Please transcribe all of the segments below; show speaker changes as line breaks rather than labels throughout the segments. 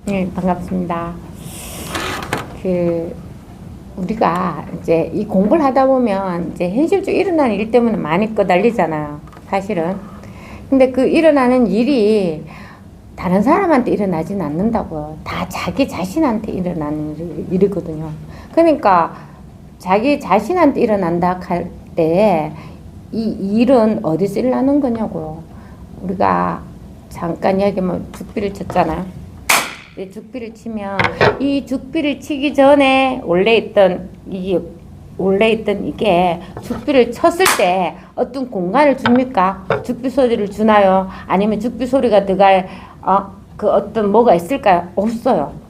네, 반갑습니다. 우리가 이제 이 공부를 하다 보면 이제 현실적으로 일어나는 일 때문에 많이 꺼달리잖아요, 사실은. 근데 그 일어나는 일이 다른 사람한테 일어나진 않는다고요. 다 자기 자신한테 일어나는 일이거든요. 그러니까 자기 자신한테 일어난다 할 때 이 일은 어디서 일어나는 거냐고요. 우리가 잠깐 얘기하면 죽비를 쳤잖아요. 죽비를 치면 이 죽비를 치기 전에 원래 있던 이게 죽비를 쳤을 때 어떤 공간을 줍니까? 죽비 소리를 주나요? 아니면 죽비 소리가 들어갈 그 어떤 뭐가 있을까요? 없어요.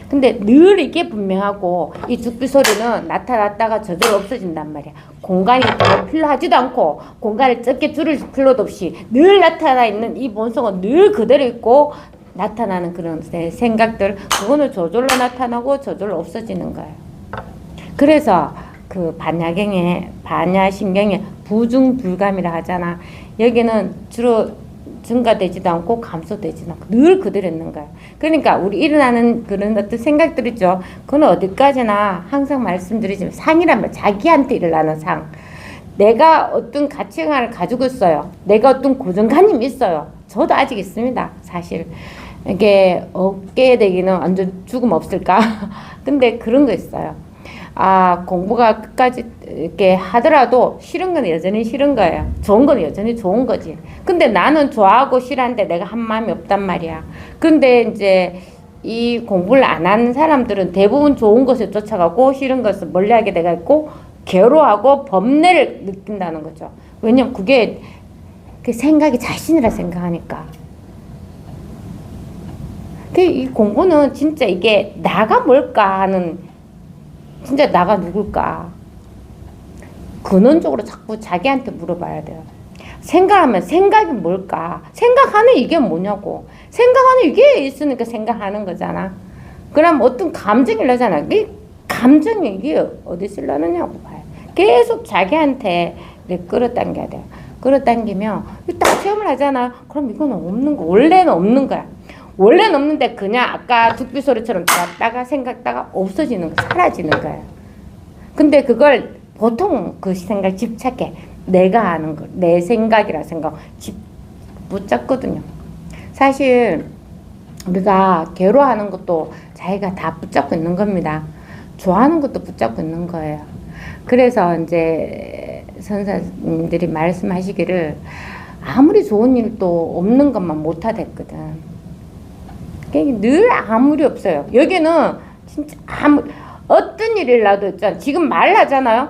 근데 늘 이게 분명하고 이 죽비 소리는 나타났다가 저절로 없어진단 말이야. 공간이 더 필요하지도 않고 공간을 적게 줄일 필요도 없이 늘 나타나 있는 이 본성은 늘 그대로 있고 나타나는 그런 생각들, 그거는 저절로 나타나고 저절로 없어지는 거예요. 그래서 그 반야신경의 부중불감이라 하잖아. 여기는 주로 증가되지도 않고 감소되지도 않고 늘 그대로 있는 거야. 그러니까 우리 일어나는 그런 어떤 생각들 있죠. 그건 어디까지나 항상 말씀드리지만 상이란 말, 자기한테 일어나는 상. 내가 어떤 가치관을 가지고 있어요. 내가 어떤 고정관념이 있어요. 저도 아직 있습니다, 사실. 이게 없게 되기는 완전 죽음 없을까? 근데 그런 거 있어요. 공부가 끝까지 이렇게 하더라도 싫은 건 여전히 싫은 거예요. 좋은 건 여전히 좋은 거지. 근데 나는 좋아하고 싫어하는데 내가 한 마음이 없단 말이야. 근데 이제 이 공부를 안 하는 사람들은 대부분 좋은 것을 쫓아가고 싫은 것을 멀리하게 돼가 있고 괴로워하고 범내를 느낀다는 거죠. 왜냐면 그게 그 생각이 자신이라 생각하니까. 이 공부는 진짜 이게 나가 뭘까 하는, 진짜 나가 누굴까? 근원적으로 자꾸 자기한테 물어봐야 돼요. 생각하면 생각이 뭘까? 생각하는 이게 뭐냐고. 생각하는 이게 있으니까 생각하는 거잖아. 그럼 어떤 감정이 나잖아. 이 감정이 이게 어디서 나느냐고 봐요. 계속 자기한테 끌어당겨야 돼요. 끌어당기면 딱 시험을 하잖아. 그럼 이건 없는 거. 원래는 없는 거야. 원래는 없는데 그냥 아까 죽비 소리처럼 들었다가 생각다가 없어지는 거, 사라지는 거예요. 근데 그걸 보통 그 생각 집착해. 내가 하는 거, 내 생각이라 생각 붙잡거든요. 사실 우리가 괴로워하는 것도 자기가 다 붙잡고 있는 겁니다. 좋아하는 것도 붙잡고 있는 거예요. 그래서 이제 선생님들이 말씀하시기를 아무리 좋은 일도 없는 것만 못하다 했거든. 늘 아무리 없어요. 여기는 진짜 어떤 일이라도 있잖아. 지금 말하잖아요.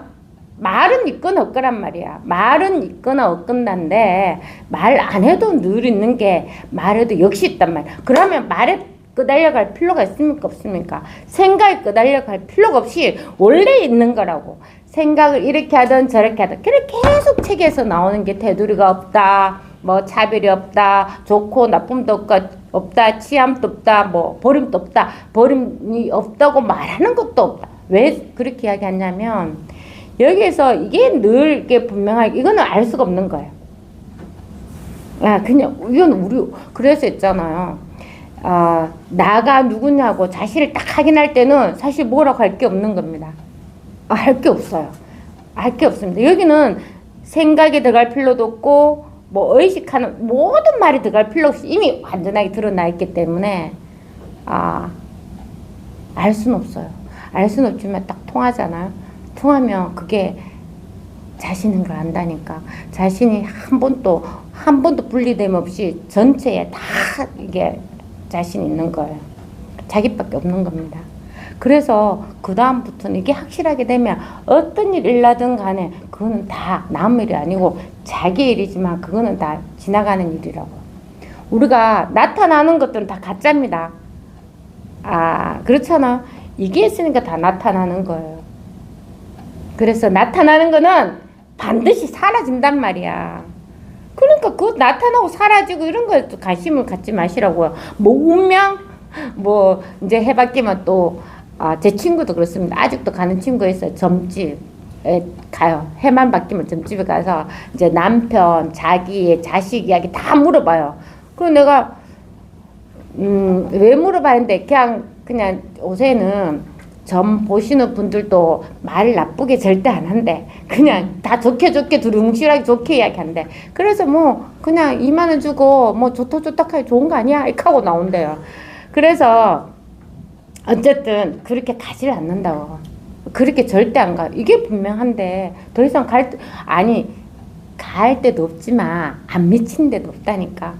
말은 있거나 없거란 말이야. 말은 있거나 없건단데 말 안 해도 늘 있는 게 말해도 역시 있단 말이야. 그러면 말에 끄달려갈 필요가 있습니까? 없습니까? 생각에 끄달려갈 필요가 없이 원래 있는 거라고. 생각을 이렇게 하든 저렇게 하든 계속 책에서 나오는 게 테두리가 없다. 뭐 차별이 없다. 좋고 나쁨도 없다. 취함도 없다. 뭐 버림도 없다. 버림이 없다고 말하는 것도 없다. 왜 그렇게 이야기하냐면 여기에서 이게 늘 이렇게 분명하게 이거는 알 수가 없는 거예요. 그냥 이건 우리 그래서 있잖아요. 나가 누구냐고 자신을 딱 확인할 때는 사실 뭐라고 할 게 없는 겁니다. 할 게 없어요. 할 게 없습니다. 여기는 생각이 들어갈 필요도 없고 뭐 의식하는 모든 말이 들어갈 필요 없이 이미 완전하게 드러나 있기 때문에 알 수는 없어요. 알 수는 없지만 딱 통하잖아요. 통하면 그게 자신인 걸 안다니까. 자신이 한 번도 분리됨 없이 전체에 다 이게 자신 있는 거예요. 자기밖에 없는 겁니다. 그래서 그 다음부터는 이게 확실하게 되면 어떤 일 일라든 간에 그거는 다 남 일이 아니고 자기 일이지만 그거는 다 지나가는 일이라고. 우리가 나타나는 것들은 다 가짜입니다. 그렇잖아. 이게 있으니까 다 나타나는 거예요. 그래서 나타나는 거는 반드시 사라진단 말이야. 그러니까 그거 나타나고 사라지고 이런 거에 또 관심을 갖지 마시라고요. 뭐 운명? 뭐 이제 해봤기만 또 제 친구도 그렇습니다. 아직도 가는 친구 있어요. 점집에 가요. 해만 바뀌면 점집에 가서 이제 남편, 자기, 자식 이야기 다 물어봐요. 그럼 내가 왜 물어봤는데 그냥 요새는 점 보시는 분들도 말 나쁘게 절대 안 한대. 그냥 다 좋게 두루뭉실하게 좋게 이야기한대. 그래서 뭐 그냥 2만 원 주고 뭐 좋다 하기 좋은 거 아니야? 이렇게 하고 나온대요. 그래서 어쨌든 그렇게 가지를 않는다고. 그렇게 절대 안 가. 이게 분명한데 더 이상 갈 때도 없지만 안 미친 데도 없다니까.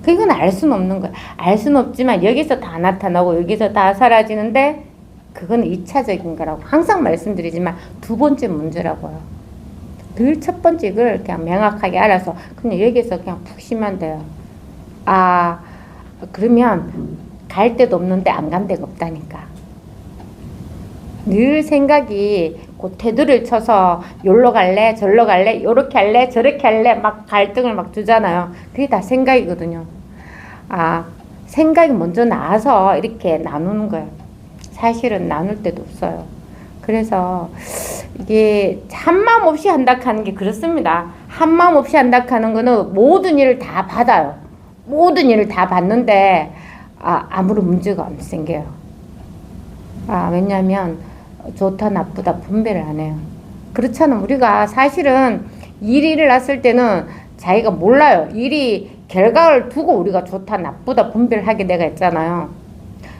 그건 알 수는 없는 거야. 알 수는 없지만 여기서 다 나타나고 여기서 다 사라지는데 그건 2차적인 거라고 항상 말씀드리지만 두 번째 문제라고요. 늘 첫 번째 이걸 그냥 명확하게 알아서 그냥 여기서 그냥 푹 쉬면 돼요. 아, 그러면 갈 데도 없는데 안 간 데가 없다니까. 늘 생각이 그 테두리를 쳐서 요로 갈래 저로 갈래 요렇게 할래 저렇게 할래 막 갈등을 막 주잖아요. 그게 다 생각이거든요. 아, 생각이 먼저 나와서 이렇게 나누는 거예요. 사실은 나눌 데도 없어요. 그래서 이게 한마음 없이 한다 하는 게 그렇습니다. 한마음 없이 한다 하는 거는 모든 일을 다 받아요. 모든 일을 다 받는데 아무런 문제가 안 생겨요. 왜냐하면 좋다 나쁘다 분별을 안 해요. 그렇잖아. 우리가 사실은 일이 일어났을 때는 자기가 몰라요. 일이 결과를 두고 우리가 좋다 나쁘다 분별하게 내가 했잖아요.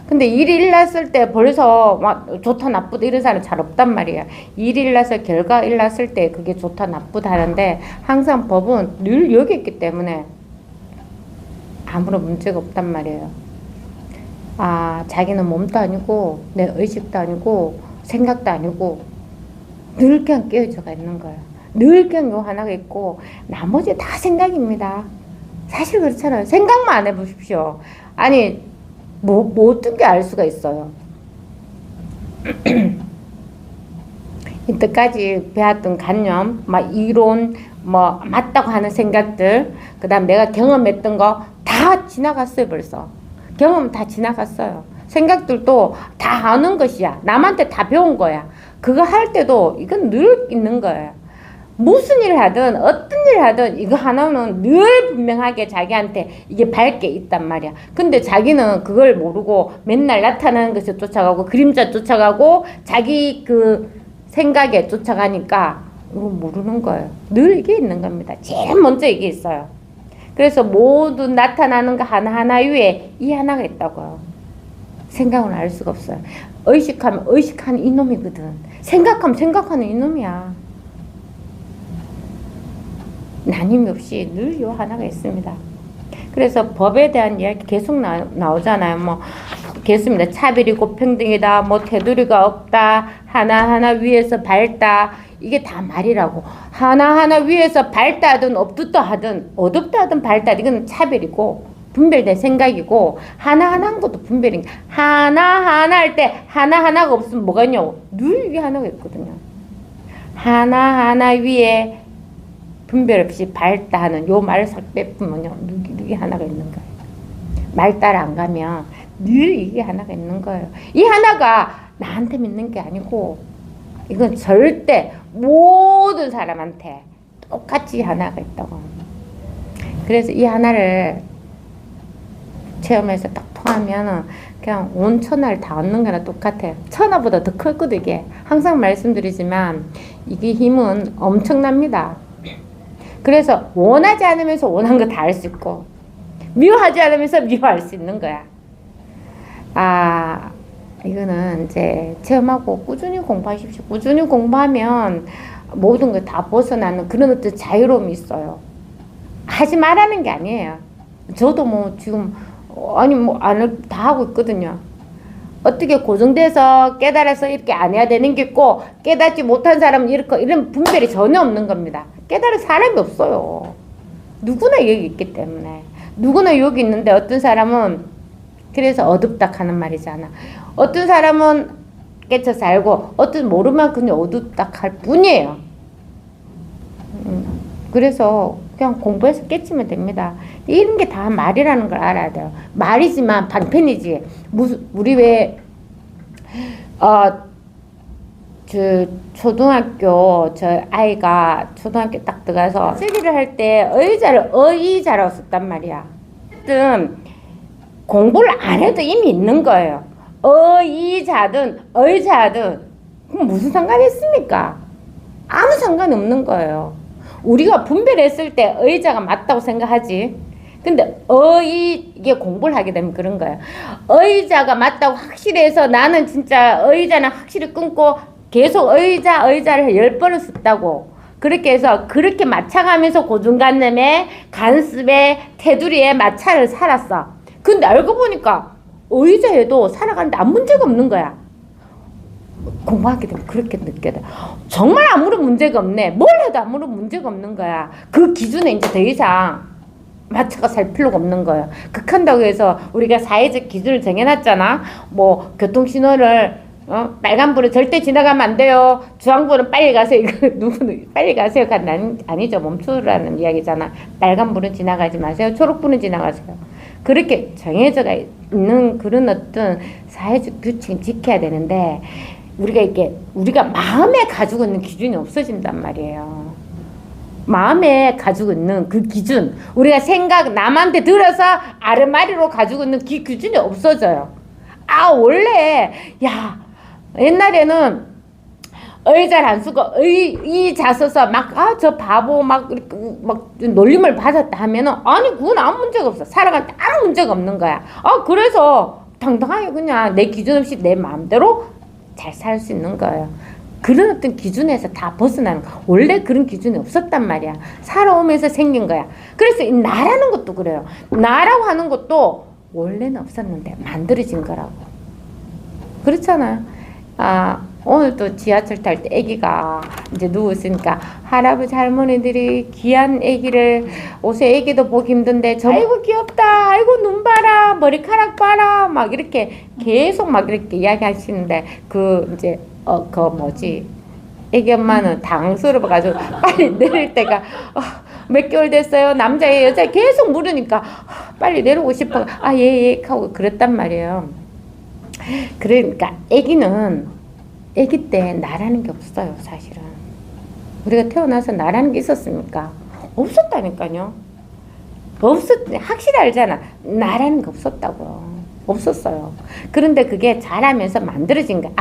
근데 일이 일어났을 때 벌써 막 좋다 나쁘다 이런 사람 잘 없단 말이야. 일이 일어나서 결과 일어났을 때 그게 좋다 나쁘다 하는데 항상 법은 늘 여기 있기 때문에 아무런 문제가 없단 말이에요. 자기는 몸도 아니고 내 의식도 아니고 생각도 아니고 늘 그냥 깨어져가 있는 거예요. 늘 그냥 요 하나가 있고 나머지 다 생각입니다. 사실 그렇잖아요. 생각만 안 해보십시오. 아니 뭐 어떻게 알 수가 있어요. 이때까지 배웠던 관념, 막 이론, 뭐 맞다고 하는 생각들, 그 다음 내가 경험했던 거 다 지나갔어요. 벌써 경험 다 지나갔어요. 생각들도 다 아는 것이야. 남한테 다 배운 거야. 그거 할 때도 이건 늘 있는 거예요. 무슨 일을 하든 어떤 일을 하든 이거 하나는 늘 분명하게 자기한테 이게 밝게 있단 말이야. 근데 자기는 그걸 모르고 맨날 나타나는 것에 쫓아가고 그림자 쫓아가고 자기 그 생각에 쫓아가니까 이거 모르는 거예요. 늘 이게 있는 겁니다. 제일 먼저 이게 있어요. 그래서 모든 나타나는 거 하나하나 위에 이 하나가 있다고요. 생각은 알 수가 없어요. 의식하면 의식하는 이놈이거든. 생각하면 생각하는 이놈이야. 나님이 없이 늘 요 하나가 있습니다. 그래서 법에 대한 이야기 계속 나오잖아요. 뭐 계속입니다. 차별이고 평등이다. 뭐 테두리가 없다. 하나하나 위에서 밝다. 이게 다 말이라고. 하나하나 위에서 밝다 하든 없다 하든 어둡다 하든 밝다 이건 차별이고 분별된 생각이고 하나하나 한 것도 분별인 하나하나 할 때 하나하나가 없으면 뭐가 있냐고. 늘 위에 하나가 있거든요. 하나하나 위에 분별 없이 밝다 하는 요 말을 싹 빼보면요. 누기 하나가 있는 거예요. 말 따라 안 가면 늘 이게 하나가 있는 거예요. 이 하나가 나한테 믿는 게 아니고 이건 절대 모든 사람한테 똑같이 하나가 있다고. 그래서 이 하나를 체험해서 딱 통하면은 그냥 온 천하를 다 얻는 거나 똑같아요. 천하보다 더 크거든 이게. 항상 말씀드리지만 이게 힘은 엄청납니다. 그래서 원하지 않으면서 원한 거 다 할 수 있고 미워하지 않으면서 미워할 수 있는 거야. 이거는 이제 체험하고 꾸준히 공부하십시오. 꾸준히 공부하면 모든 거 다 벗어나는 그런 어떤 자유로움이 있어요. 하지 말라는 게 아니에요. 저도 뭐 지금 안 다 하고 있거든요. 어떻게 고정돼서 깨달아서 이렇게 안 해야 되는 게 있고 깨닫지 못한 사람은 이런 분별이 전혀 없는 겁니다. 깨달은 사람이 없어요. 누구나 여기 있기 때문에. 누구나 여기 있는데 어떤 사람은 그래서 어둡다 하는 말이잖아. 어떤 사람은 깨쳐 살고 어떤 모르면 그냥 어둡다 할 뿐이에요. 그래서 그냥 공부해서 깨치면 됩니다. 이런 게 다 말이라는 걸 알아야 돼요. 말이지만 방편이지. 우리 왜 초등학교 저 아이가 초등학교 딱 들어가서 세기를 할 때 의자를 의자라고 썼단 말이야. 어쨌든 공부를 안 해도 이미 있는 거예요. 의자든 의자든 그럼 무슨 상관이 있습니까? 아무 상관이 없는 거예요. 우리가 분별했을 때 의자가 맞다고 생각하지. 근데 이게 공부를 하게 되면 그런 거예요. 의자가 맞다고 확실히 해서 나는 진짜 의자는 확실히 끊고 계속 의자를 10번을 썼다고. 그렇게 해서 그렇게 맞춰가면서 고정관념에 간습에 테두리에 마찰을 살았어. 근데 알고 보니까 의자에도 살아가는데 아무 문제가 없는 거야. 공부하게 되면 그렇게 느껴져. 정말 아무런 문제가 없네. 뭘 해도 아무런 문제가 없는 거야. 그 기준에 이제 더 이상 맞춰가 살 필요가 없는 거예요. 극한다고 해서 우리가 사회적 기준을 정해놨잖아. 뭐 교통신호를 빨간불은 절대 지나가면 안 돼요. 주황불은 빨리 가세요. 이거 누구는 빨리 가세요가 아니죠. 멈추라는 이야기잖아. 빨간불은 지나가지 마세요. 초록불은 지나가세요. 그렇게 정해져 있는 그런 어떤 사회적 규칙을 지켜야 되는데 우리가 마음에 가지고 있는 기준이 없어진단 말이에요. 마음에 가지고 있는 그 기준, 우리가 남한테 들어서 아르마리로 가지고 있는 기준이 없어져요. 원래 옛날에는 의자를 안 쓰고 의자 써서 저 바보 막 놀림을 받았다 하면은 아니 그건 아무 문제가 없어. 살아가는데 아무 문제가 없는 거야. 그래서 당당하게 그냥 내 기준 없이 내 마음대로 잘 살 수 있는 거예요. 그런 어떤 기준에서 다 벗어나는 거야. 원래 그런 기준이 없었단 말이야. 살아오면서 생긴 거야. 그래서 이 나라는 것도 그래요. 나라고 하는 것도 원래는 없었는데 만들어진 거라고. 그렇잖아요. 오늘 또 지하철 탈 때 아기가 이제 누워있으니까 할아버지 할머니들이 귀한 아기를 옷에 아기도 보기 힘든데 아이고 귀엽다, 아이고 눈 봐라, 머리카락 봐라, 막 이렇게 계속 막 이렇게 이야기하시는데 애기 엄마는 당황스러워가지고 빨리 내릴 때가 몇 개월 됐어요? 남자예요? 여자예요? 계속 물으니까 빨리 내리고 싶어. 예 하고 그랬단 말이에요. 그러니까 애기 때 나라는 게 없어요. 사실은 우리가 태어나서 나라는 게 있었습니까? 없었다니까요. 확실히 알잖아. 나라는 게 없었다고요. 없었어요. 그런데 그게 자라면서 만들어진 거야.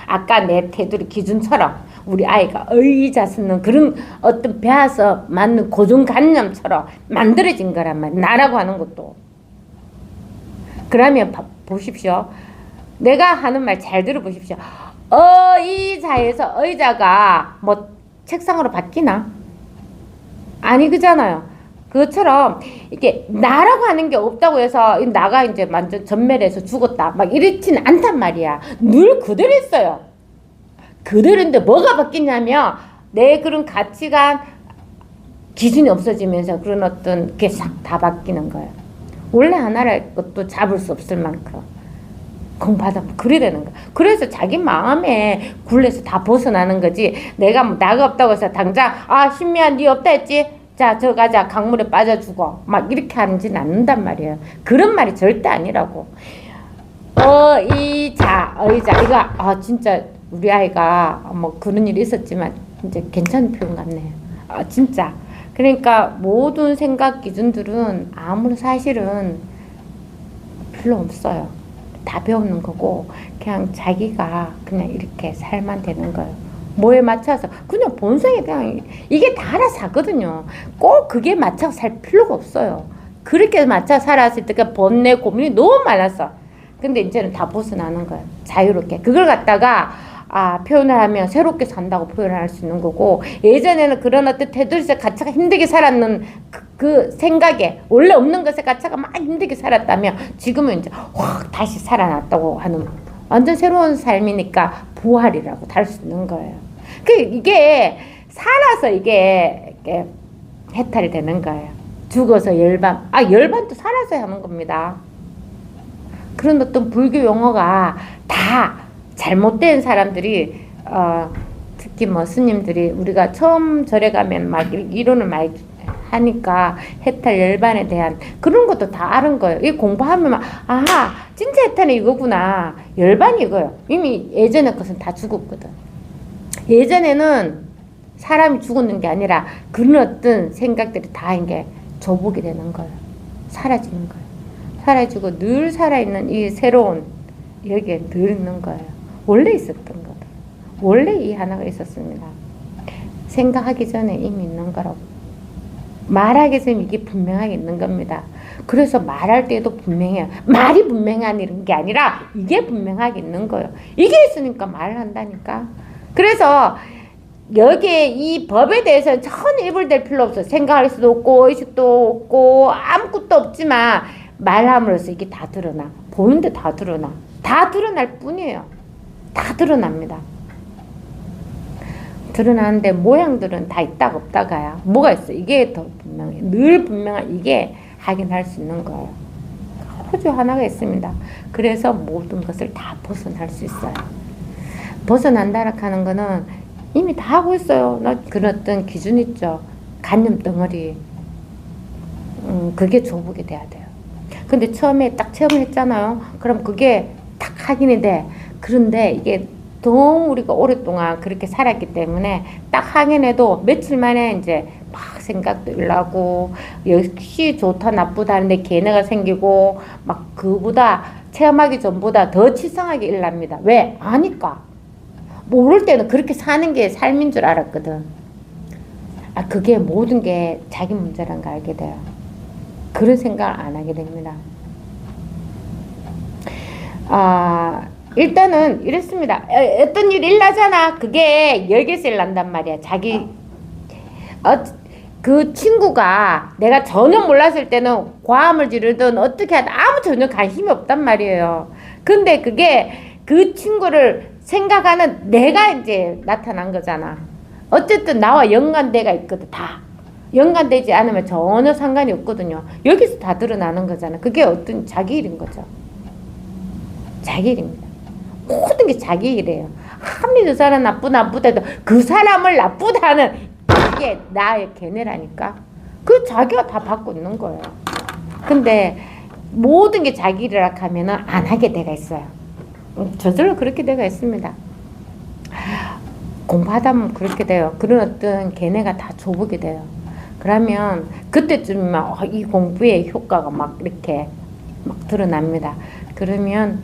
아까 내 테두리 기준처럼 우리 아이가 의자 쓰는 그런 어떤 배워서 맞는 고정관념처럼 만들어진 거란 말이야. 나라고 하는 것도. 그러면 보십시오. 내가 하는 말 잘 들어보십시오. 의자에서 의자가 뭐 책상으로 바뀌나? 아니 그잖아요. 그것처럼 이게 나라고 하는 게 없다고 해서 나가 이제 완전 전멸해서 죽었다 막 이렇지는 않단 말이야. 늘 그대로 있어요. 그대로인데 뭐가 바뀌냐면 내 그런 가치관 기준이 없어지면서 그런 어떤 게 싹 다 바뀌는 거예요. 원래 하나의 것도 잡을 수 없을 만큼 공부하다 보면 그래 되는 거야. 그래서 자기 마음에 굴레에서 다 벗어나는 거지. 내가 나가 없다고 해서 당장 신미야 니 없다 했지? 자 저 가자 강물에 빠져 죽어 막 이렇게 하지는 않는단 말이에요. 그런 말이 절대 아니라고. 의자 이거 진짜 우리 아이가 뭐 그런 일이 있었지만 이제 괜찮은 표현 같네요. 진짜 그러니까 모든 생각 기준들은 아무런 사실은 별로 없어요. 다 배우는 거고 그냥 자기가 그냥 이렇게 살면 되는 거예요. 뭐에 맞춰서 그냥 본성에 그냥 이게 다 알아서 하거든요. 꼭 그게 맞춰서 살 필요가 없어요. 그렇게 맞춰 살았을 때 번뇌 고민이 너무 많았어. 근데 이제는 다 벗어나는 거예요. 자유롭게 그걸 갖다가 표현을 하면 새롭게 산다고 표현을 할 수 있는 거고, 예전에는 그런 어떤 테두리에서 가차가 힘들게 살았는 그 생각에 원래 없는 것에 가차가 막 힘들게 살았다면 지금은 이제 확 다시 살아났다고 하는 완전 새로운 삶이니까 부활이라고 할 수 있는 거예요. 이게 살아서 이게 해탈이 되는 거예요. 죽어서 열반, 열반도 살아서 하는 겁니다. 그런 어떤 불교 용어가 다 잘못된 사람들이 특히 뭐 스님들이 우리가 처음 절에 가면 막 이론을 많이 하니까 해탈 열반에 대한 그런 것도 다 아는 거예요. 이 공부하면 막 진짜 해탈은 이거구나. 열반이 이거예요. 이미 예전의 것은 다 죽었거든. 예전에는 사람이 죽었는 게 아니라 그런 어떤 생각들이 다 이게 조복이 되는 거예요. 사라지는 거예요. 사라지고 늘 살아있는 이 새로운 여기에 늘 있는 거예요. 원래 있었던 거다. 원래 이 하나가 있었습니다. 생각하기 전에 이미 있는 거라고. 말하기 전에 이게 분명하게 있는 겁니다. 그래서 말할 때도 분명해요. 말이 분명한 게 아니라 이게 분명하게 있는 거예요. 이게 있으니까 말을 한다니까. 그래서 여기에 이 법에 대해서는 전혀 이불될 필요 없어요. 생각할 수도 없고 의식도 없고 아무것도 없지만 말함으로써 이게 다 드러나. 보는데 다 드러나. 다 드러날 뿐이에요. 다 드러납니다. 드러나는데 모양들은 다 있다가 없다가야. 뭐가 있어? 이게 더 분명해. 늘 분명한 이게 확인할 수 있는 거예요. 호주 하나가 있습니다. 그래서 모든 것을 다 벗어날 수 있어요. 벗어난다라 하는 거는 이미 다 하고 있어요. 그런 어떤 기준 있죠. 관념 덩어리. 그게 조복이 돼야 돼요. 근데 처음에 딱 체험을 했잖아요. 그럼 그게 딱 확인이 돼. 그런데 이게 너무 우리가 오랫동안 그렇게 살았기 때문에 딱 확인해도 며칠 만에 이제 막 생각도 일나고 역시 좋다 나쁘다 하는데 걔네가 생기고 막 그보다 체험하기 전보다 더 치성하게 일납니다. 왜? 아니까. 모를 때는 그렇게 사는 게 삶인 줄 알았거든. 아, 그게 모든 게 자기 문제란 거 알게 돼요. 그런 생각을 안 하게 됩니다. 일단은 이랬습니다. 어떤 일 일나잖아. 그게 여기서 일난단 말이야. 그 친구가 내가 전혀 몰랐을 때는 과음을 지르든 어떻게 하든 아무 전혀 관심이 없단 말이에요. 근데 그게 그 친구를 생각하는 내가 이제 나타난 거잖아. 어쨌든 나와 연관대가 있거든. 다 연관되지 않으면 전혀 상관이 없거든요. 여기서 다 드러나는 거잖아. 그게 어떤 자기 일인 거죠. 자기 일입니다. 모든 게 자기 일이에요. 아무리 그 사람 나쁘다 해도 그 사람을 나쁘다는 이게 나의 걔네라니까. 그 자기가 다 받고 있는 거예요. 근데 모든 게 자기 일이라 하면은 안 하게 돼가 있어요. 저절로 그렇게 돼가 있습니다. 공부하다 보면 그렇게 돼요. 그런 어떤 걔네가 다 줘보게 돼요. 그러면 그때쯤이면 이 공부의 효과가 막 이렇게 막 드러납니다. 그러면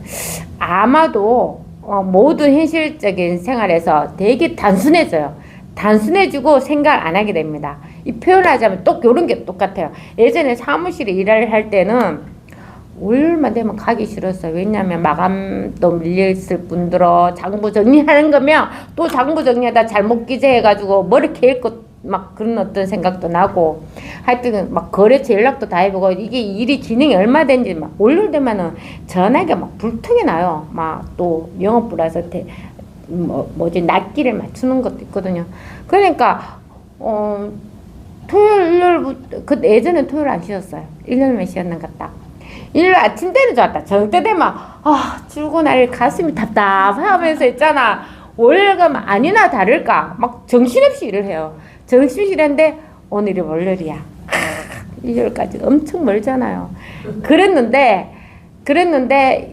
아마도 모든 현실적인 생활에서 되게 단순해져요. 단순해지고 생각 안 하게 됩니다. 이 표현하자면 또 이런 게 똑같아요. 예전에 사무실에 일을 할 때는 월요일만 되면 가기 싫었어요. 왜냐하면 마감도 밀려있을 뿐더러 장부 정리하는 거면 또 장부 정리하다 잘못 기재해가지고 머리 개일것 막 그런 어떤 생각도 나고 하여튼 막 거래처 연락도 다 해보고 이게 일이 진행이 얼마 된지 막 월요일 되면은 전화가 막 불통이 나요. 막 또 영업부라서 낮기를 맞추는 것도 있거든요. 그러니까 토요일 일요일부터 예전엔 토요일 안 쉬었어요. 일요일만 쉬었는 것 같다. 일요일 아침 때는 좋았다. 저녁 때 되면 출근할 가슴이 답답하면서 있잖아. 월요일은 아니나 다를까 막 정신없이 일을 해요. 정신없이 일하는데 오늘이 월요일이야. 일요일까지 엄청 멀잖아요. 그랬는데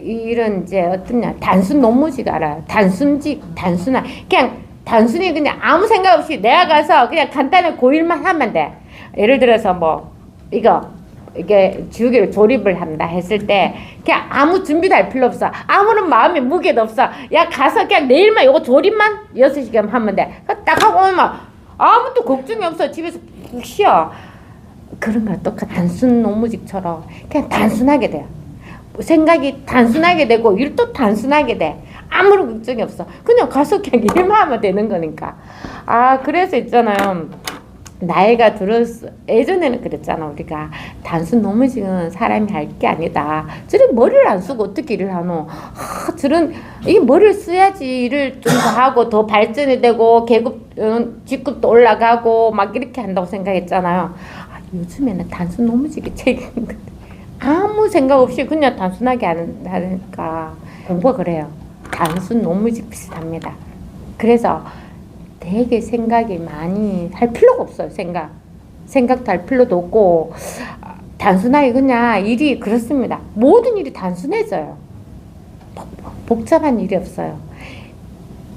이런 이제 어떠냐 단순 논무지가 알아요. 단순한 그냥 단순히 그냥 아무 생각 없이 내가 가서 그냥 간단한 고일만 하면 돼. 예를 들어서 뭐 이게 주기를 조립을 한다 했을 때 그냥 아무 준비도 할 필요 없어. 아무런 마음의 무게도 없어. 야 가서 그냥 내일만 요거 조립만 6시간 하면 돼. 딱 하고 오면 아무것도 걱정이 없어. 집에서 푹 쉬어. 그런 거랑 똑같아. 단순 노무직처럼 그냥 단순하게 돼요. 생각이 단순하게 되고 일도 단순하게 돼. 아무런 걱정이 없어. 그냥 가서 그냥 일만 하면 되는 거니까. 그래서 있잖아요. 나이가 들었어. 예전에는 그랬잖아. 우리가 단순 노무직은 사람이 할 게 아니다. 저런 머리를 안 쓰고 어떻게 일을 하노. 이 머리를 써야지 일을 좀 더 하고 더 발전이 되고 직급도 올라가고 막 이렇게 한다고 생각했잖아요. 요즘에는 단순 노무직이 책임인 것 같아. 아무 생각 없이 그냥 단순하게 하니까 공부가 그래요. 단순 노무직 비슷합니다. 그래서 되게 생각이 많이 할 필요가 없어요. 생각도 할 필요도 없고 단순하게 그냥 일이 그렇습니다. 모든 일이 단순해져요. 복잡한 일이 없어요.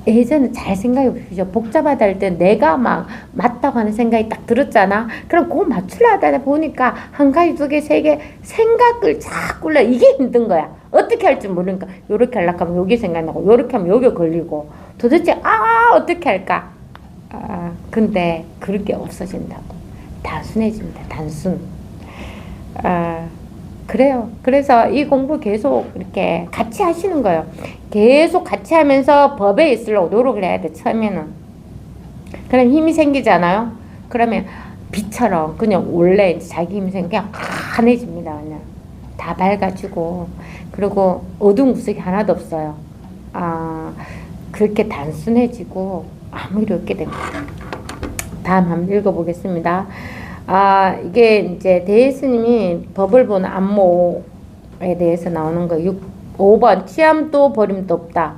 예전에 잘 생각해 보십시오. 복잡하다 할 때 내가 막 맞다고 하는 생각이 딱 들었잖아. 그럼 그거 맞추려 하다 보니까 한 가지, 두 개, 세 개 생각을 자꾸 내. 이게 힘든 거야. 어떻게 할지 모르니까 요렇게 하려고 하면 요게 생각나고 요렇게 하면 요게 걸리고 도대체 어떻게 할까? 근데 그렇게 없어진다고. 단순해집니다. 단순. 그래요. 그래서 이 공부 계속 이렇게 같이 하시는 거예요. 계속 같이 하면서 법에 있으려고 노력을 해야 돼, 처음에는. 그럼 힘이 생기잖아요? 그러면 빛처럼 그냥 원래 이제 자기 힘이 그냥 환해집니다, 그냥. 다 밝아지고. 그리고 어두운 구석이 하나도 없어요. 그렇게 단순해지고 아무 일 없게 됩니다. 다음 한번 읽어보겠습니다. 이게 이제 대예스님이 법을 보는 안목에 대해서 나오는 거 5번 취함도 버림도 없다.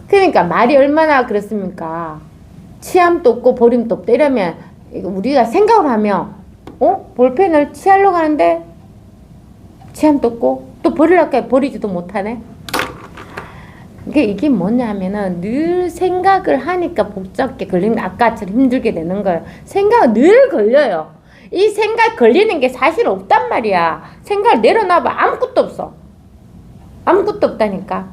그러니까 말이 얼마나 그렇습니까? 취함도 없고 버림도 없다. 이러면 우리가 생각을 하면 볼펜을 취하려고 하는데 취함도 없고 또 버리려고 해 버리지도 못하네. 이게 뭐냐면은 늘 생각을 하니까 복잡하게 걸리는, 아까처럼 힘들게 되는 거예요. 생각은 늘 걸려요. 이 생각 걸리는 게 사실 없단 말이야. 생각을 내려놔봐. 아무것도 없어. 아무것도 없다니까.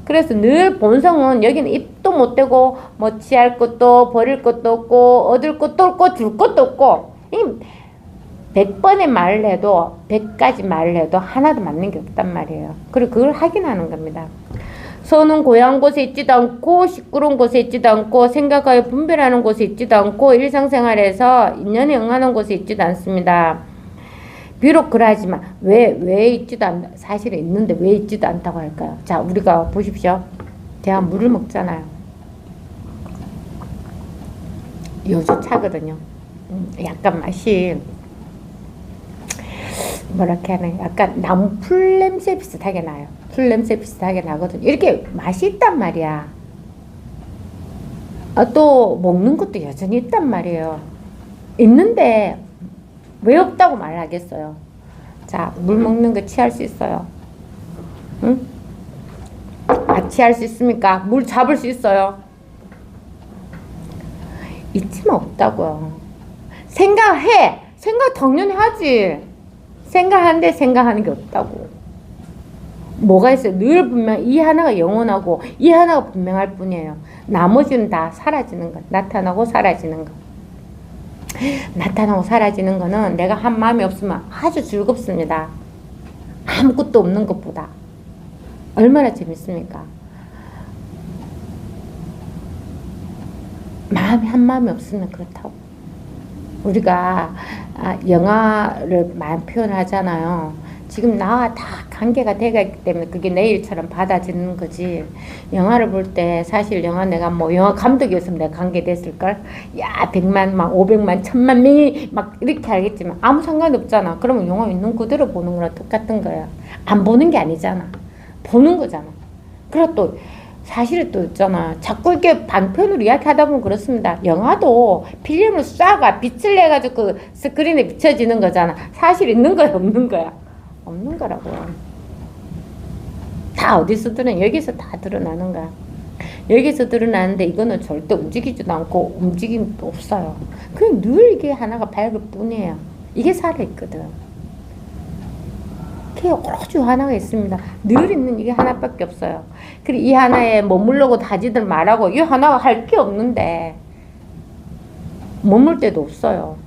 그래서 늘 본성은 여기는 입도 못 대고 뭐 취할 것도 버릴 것도 없고 얻을 것도 없고 줄 것도 없고 100번의 말을 해도 100가지 말을 해도 하나도 맞는 게 없단 말이에요. 그리고 그걸 확인하는 겁니다. 선은 고요한 곳에 있지도 않고 시끄러운 곳에 있지도 않고 생각하여 분별하는 곳에 있지도 않고 일상생활에서 인연에 응하는 곳에 있지도 않습니다. 비록 그러하지만 왜 있지도 않다. 사실은 있는데 왜 있지도 않다고 할까요? 자, 우리가 보십시오. 제가 물을 먹잖아요. 요조 차거든요. 약간 맛이 뭐랄까 하나 약간 나무 풀 냄새 비슷하게 나요. 풀 냄새 비슷하게 나거든요. 이렇게 맛이 있단 말이야. 또 먹는 것도 여전히 있단 말이에요. 있는데 왜 없다고 말하겠어요? 자, 물 먹는 거 취할 수 있어요? 응? 취할 수 있습니까? 물 잡을 수 있어요? 있지만 없다고요. 생각해! 생각 당연히 하지. 생각하는데 생각하는 게 없다고. 뭐가 있어요? 늘 분명 이 하나가 영원하고 이 하나가 분명할 뿐이에요. 나머지는 다 사라지는 것. 나타나고 사라지는 것. 나타나고 사라지는 거는 내가 한 마음이 없으면 아주 즐겁습니다. 아무것도 없는 것보다. 얼마나 재밌습니까? 한 마음이 없으면 그렇다고. 우리가 영화를 많이 표현하잖아요. 지금 나와 다 관계가 되어 있기 때문에 그게 내 일처럼 받아지는 거지. 영화를 볼 때 사실 내가 뭐 영화 감독이었으면 내가 관계됐을걸? 야, 100만, 막 500만, 1000만 명이 막 이렇게 알겠지만 아무 상관이 없잖아. 그러면 영화 있는 그대로 보는 거랑 똑같은 거야. 안 보는 게 아니잖아. 보는 거잖아. 그리고 또 사실은 또 있잖아. 자꾸 이렇게 반편으로 이야기하다 보면 그렇습니다. 영화도 필름을 쏴가 빛을 내가지고 그 스크린에 비춰지는 거잖아. 사실 있는 거야, 없는 거야? 없는 거라고요. 다 어디서 여기서 다 드러나는 거야. 여기서 드러나는데 이거는 절대 움직이지도 않고 움직임도 없어요. 그냥 늘 이게 하나가 밝을 뿐이에요. 이게 살아있거든. 이게 오로지 하나가 있습니다. 늘 있는 이게 하나밖에 없어요. 그리고 이 하나에 머물려고 다지들 말하고 이 하나가 할 게 없는데 머물 데도 없어요.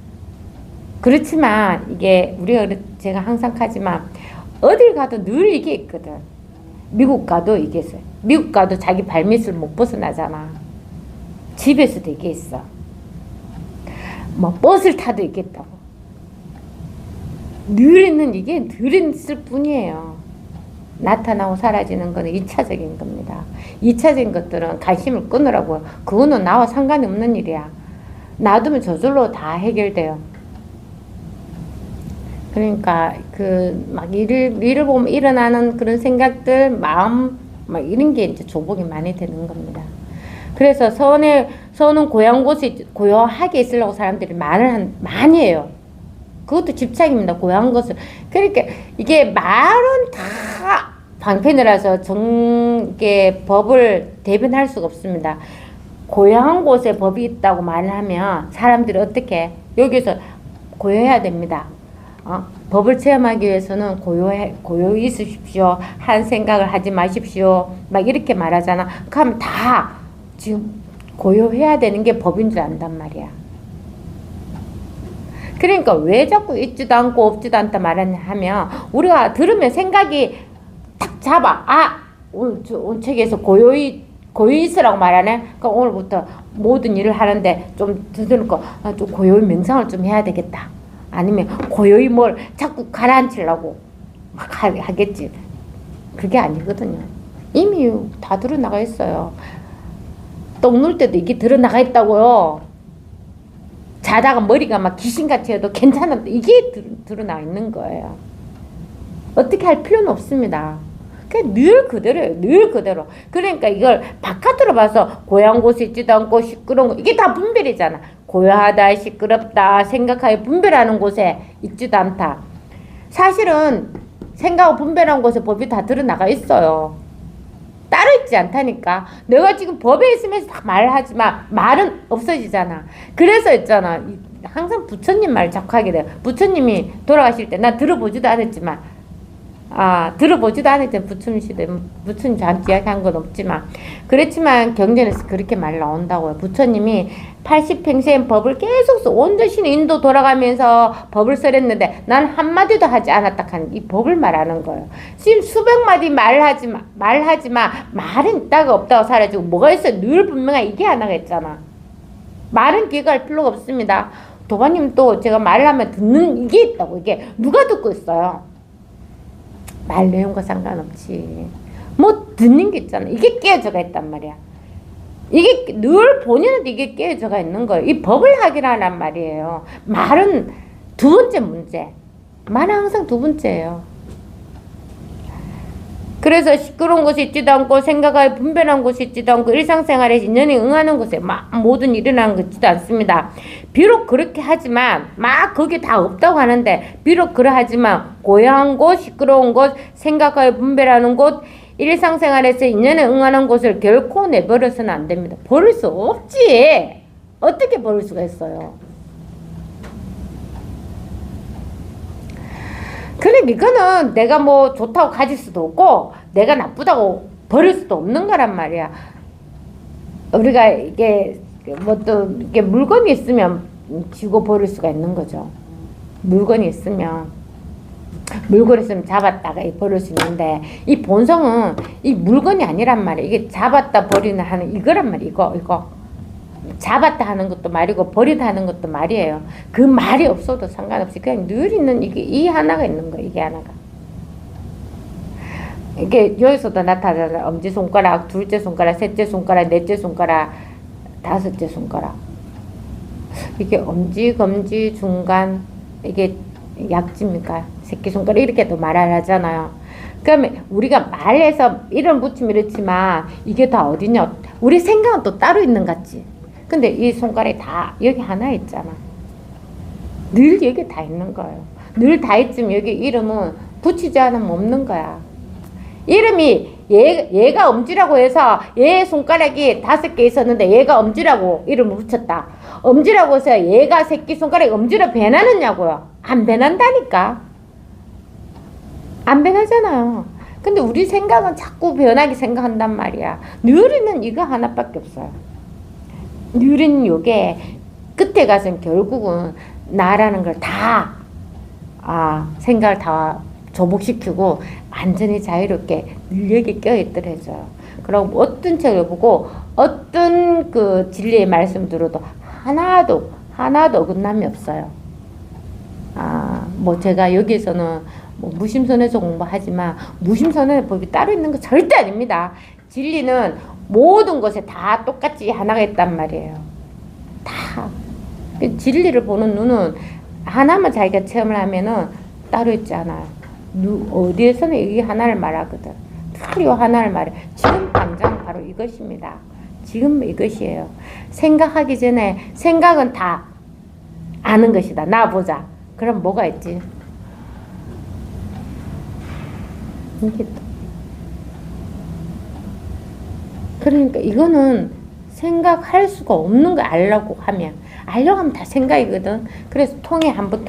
그렇지만 이게 우리가 제가 항상 하지만 어딜 가도 늘 이게 있거든. 미국 가도 이게 있어요. 미국 가도 자기 발밑을 못 벗어나잖아. 집에서도 이게 있어. 뭐 버스를 타도 있겠다고. 늘 있는 이게 늘 있을 뿐이에요. 나타나고 사라지는 거는 2차적인 겁니다. 2차적인 것들은 관심을 끊으라고요. 그거는 나와 상관이 없는 일이야. 놔두면 저절로 다 해결돼요. 그러니까 막 일을 보면 일어나는 그런 생각들, 마음 막 이런 게 이제 조복이 많이 되는 겁니다. 그래서 선은 고요하게 있으려고 사람들이 많이 해요. 그것도 집착입니다. 고요한 것을. 그러니까 이게 말은 다 방편이라서 정계 법을 대변할 수가 없습니다. 고요한 곳에 법이 있다고 말을 하면 사람들이 어떻게 여기서 고요해야 됩니다. 법을 체험하기 위해서는 고요히 있으십시오. 한 생각을 하지 마십시오. 막 이렇게 말하잖아. 그럼 다 지금 고요해야 되는 게 법인 줄 안단 말이야. 그러니까 왜 자꾸 있지도 않고 없지도 않다 말하면 우리가 들으면 생각이 딱 잡아. 오늘 책에서 고요히 있으라고 말하네. 그러니까 오늘부터 모든 일을 하는데 좀 들으니까 좀 고요히 명상을 좀 해야 되겠다. 아니면 고요히 뭘 자꾸 가라앉히려고 막 하겠지. 그게 아니거든요. 이미 다 드러나가 있어요. 똥 눌 때도 이게 드러나가 있다고요. 자다가 머리가 막 귀신같이 해도 괜찮은데 이게 드러나 있는 거예요. 어떻게 할 필요는 없습니다. 그냥 늘 그대로예요. 늘 그대로. 그러니까 이걸 바깥으로 봐서 고요한 곳에 있지도 않고 시끄러운 거 이게 다 분별이잖아. 고요하다, 시끄럽다, 생각하여 분별하는 곳에 있지도 않다. 사실은 생각하고 분별하는 곳에 법이 다 드러나가 있어요. 따로 있지 않다니까. 내가 지금 법에 있으면서 다 말하지만 말은 없어지잖아. 그래서 있잖아. 항상 부처님 말 자꾸 하게 돼요. 부처님이 돌아가실 때 나 들어보지도 않았지만 부처님 시대 부처님 저한테 이야기한 건 없지만 그렇지만 경전에서 그렇게 말 나온다고요. 부처님이 80평생 법을 계속 온 자신의 인도 돌아가면서 법을 써냈는데 난 한마디도 하지 않았다 하는 이 법을 말하는 거예요. 지금 수백 마디 말하지만 말은 있다가 없다가 사라지고 뭐가 있어요? 늘 분명한 이게 하나가 있잖아. 말은 기억할 필요가 없습니다. 도반님 또 제가 말을 하면 듣는 이게 있다고. 이게 누가 듣고 있어요? 말 내용과 상관없지. 뭐 듣는 게 있잖아. 이게 깨어져가 있단 말이야. 이게 늘 본인한테 이게 깨어져가 있는 거예요. 이 법을 하기라는 말이에요. 말은 두 번째 문제. 말은 항상 두 번째예요. 그래서 시끄러운 곳이 있지도 않고 생각하여 분별한 곳이 있지도 않고 일상생활에 인연이 응하는 곳에 막 모든 일어나는 것 있지도 않습니다. 비록 그렇게 하지만 막 거기 다 없다고 하는데 비록 그러하지만 고요한 곳, 시끄러운 곳, 생각하여 분별하는 곳, 일상생활에서 인연에 응하는 곳을 결코 내버려서는 안 됩니다. 버릴 수 없지. 어떻게 버릴 수가 있어요? 그래, 이거는 내가 뭐 좋다고 가질 수도 없고, 내가 나쁘다고 버릴 수도 없는 거란 말이야. 우리가 이게, 뭐 또, 이게 물건이 있으면 쥐고 버릴 수가 있는 거죠. 물건이 있으면 잡았다가 버릴 수 있는데, 이 본성은 이 물건이 아니란 말이야. 이게 잡았다 버리는 하는 이거란 말이야. 이거. 잡았다 하는 것도 말이고 버리다 하는 것도 말이에요. 그 말이 없어도 상관없이 그냥 늘 있는 이게 이 하나가 있는 거예요. 이게 하나가. 이게 여기서도 나타나잖아요. 엄지손가락, 둘째 손가락, 셋째 손가락, 넷째 손가락, 다섯째 손가락. 이게 엄지, 검지, 중간 이게 약지입니까? 새끼손가락 이렇게도 말을 하잖아요. 그러면 우리가 말해서 이름 붙이면 이렇지만 이게 다 어디냐? 우리 생각은 또 따로 있는 것 같지. 근데 이 손가락이 다 여기 하나 있잖아. 늘 여기 다 있는 거예요. 늘 다 있지만 여기 이름은 붙이지 않으면 없는 거야. 이름이 얘가 엄지라고 해서 얘 손가락이 5개 있었는데 얘가 엄지라고 이름을 붙였다. 엄지라고 해서 얘가 새끼손가락이 엄지로 변하느냐고요. 안 변한다니까. 안 변하잖아요. 근데 우리 생각은 자꾸 변하게 생각한단 말이야. 늘 있는 이거 하나밖에 없어요. 느린 요게 끝에 가서는 결국은 나라는 걸 다 생각을 다 조복시키고 완전히 자유롭게 능력이 껴있더라고요. 그리고 어떤 책을 보고 어떤 그 진리의 말씀 들어도 하나도 어긋남이 없어요. 뭐 제가 여기서는 뭐 무심선에서 공부하지만 무심선의 법이 따로 있는 거 절대 아닙니다. 진리는 모든 것에 다 똑같이 하나가 있단 말이에요. 다. 진리를 보는 눈은 하나만 자기가 체험을 하면은 따로 있지 않아요. 어디에서는 이 하나를 말하거든. 이 하나를 말해. 지금 당장 바로 이것입니다. 지금 이것이에요. 생각하기 전에 생각은 다 아는 것이다. 나 보자. 그럼 뭐가 있지? 이게 또 그러니까 이거는 생각할 수가 없는 거 알려고 하면 다 생각이거든. 그래서 한번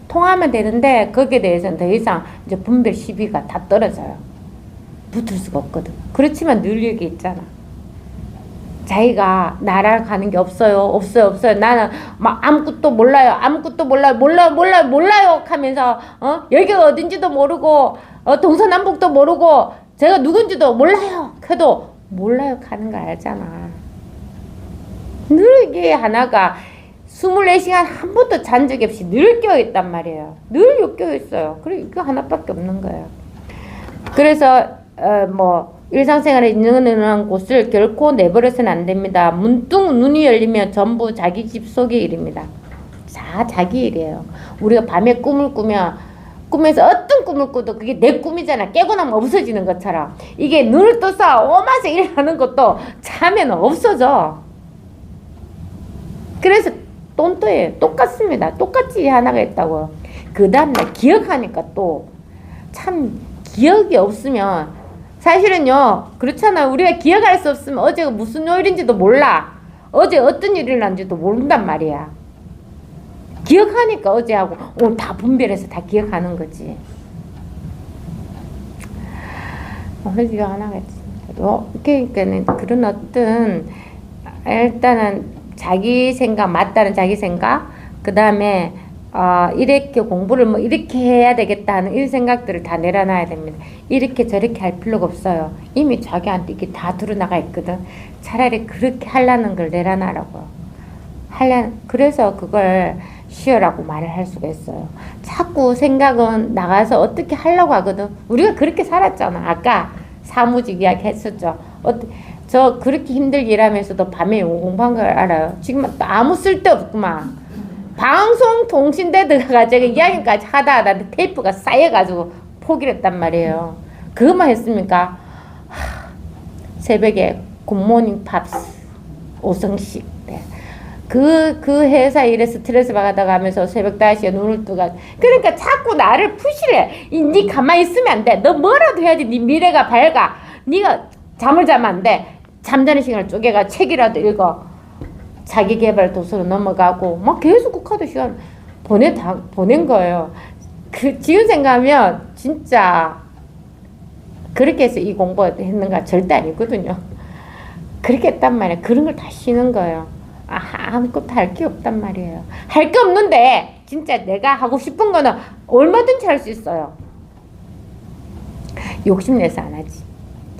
통하면 되는데 거기에 대해서는 더 이상 이제 분별 시비가 다 떨어져요. 붙을 수가 없거든. 그렇지만 늘 얘기 있잖아. 자기가 날아가는 게 없어요. 나는 막 아무것도 몰라요. 몰라요 하면서 여기가 어딘지도 모르고 동서남북도 모르고 제가 누군지도 몰라요. 그래도 몰라요 가는 거 알잖아. 늘 이게 하나가 24시간 한 번도 잔 적이 없이 늘 껴있단 말이에요. 늘 껴있어요. 그리고 이거 하나밖에 없는 거예요. 그래서 일상생활에 있는 곳을 결코 내버려서는 안 됩니다. 문득 눈이 열리면 전부 자기 집 속의 일입니다. 자기 일이에요. 우리가 밤에 꿈을 꾸면 꿈에서 어떤 꿈을 꿔도 그게 내 꿈이잖아. 깨고 나면 없어지는 것처럼. 이게 눈을 떠서 오마서 일하는 것도 자면 없어져. 그래서 똔또예요. 똑같습니다. 똑같이 하나가 있다고요. 그 다음날 기억하니까 또 참 기억이 없으면 사실은요 그렇잖아요. 우리가 기억할 수 없으면 어제가 무슨 요일인지도 몰라. 어제 어떤 일이 일어난지도 모른단 말이야. 기억하니까 어제하고 오늘 다 분별해서 다 기억하는 거지. 그래서 하나가 있습니다. 그러니까는 그런 어떤 일단은 자기 생각, 맞다는 자기 생각, 그 다음에 이렇게 공부를 이렇게 해야 되겠다 하는 이런 생각들을 다 내려놔야 됩니다. 이렇게 저렇게 할 필요가 없어요. 이미 자기한테 이게 다 드러나가 있거든. 차라리 그렇게 하려는 걸 내려놔라고. 그래서 그걸 쉬어라고 말을 할 수가 있어요. 자꾸 생각은 나가서 어떻게 하려고 하거든. 우리가 그렇게 살았잖아. 아까 사무직 이야기 했었죠. 저 그렇게 힘들게 일하면서도 밤에 공부한 걸 알아요. 지금 아무 쓸데없구만. 방송통신대 들어가지고 이야기까지 하다가 나한테 테이프가 쌓여가지고 포기를 했단 말이에요. 그것만 했습니까? 새벽에 굿모닝 팝스 5성씩 그 회사 일에 스트레스 받아가 하면서 새벽 5시에 눈을 뜨가 그러니까 자꾸 나를 푸시래. 니 가만히 있으면 안 돼. 너 뭐라도 해야지. 니 미래가 밝아. 니가 잠을 자면 안 돼. 잠자는 시간을 쪼개가 책이라도 읽어. 자기개발 도서로 넘어가고 막 계속 국카드 시간 보낸 거예요. 지금 생각하면 진짜 그렇게 해서 이 공부 했는가 절대 아니거든요. 그렇게 했단 말이에요. 그런 걸 다 쉬는 거예요. 아무것도 할 게 없단 말이에요. 할 게 없는데 진짜 내가 하고 싶은 거는 얼마든지 할 수 있어요. 욕심내서 안 하지.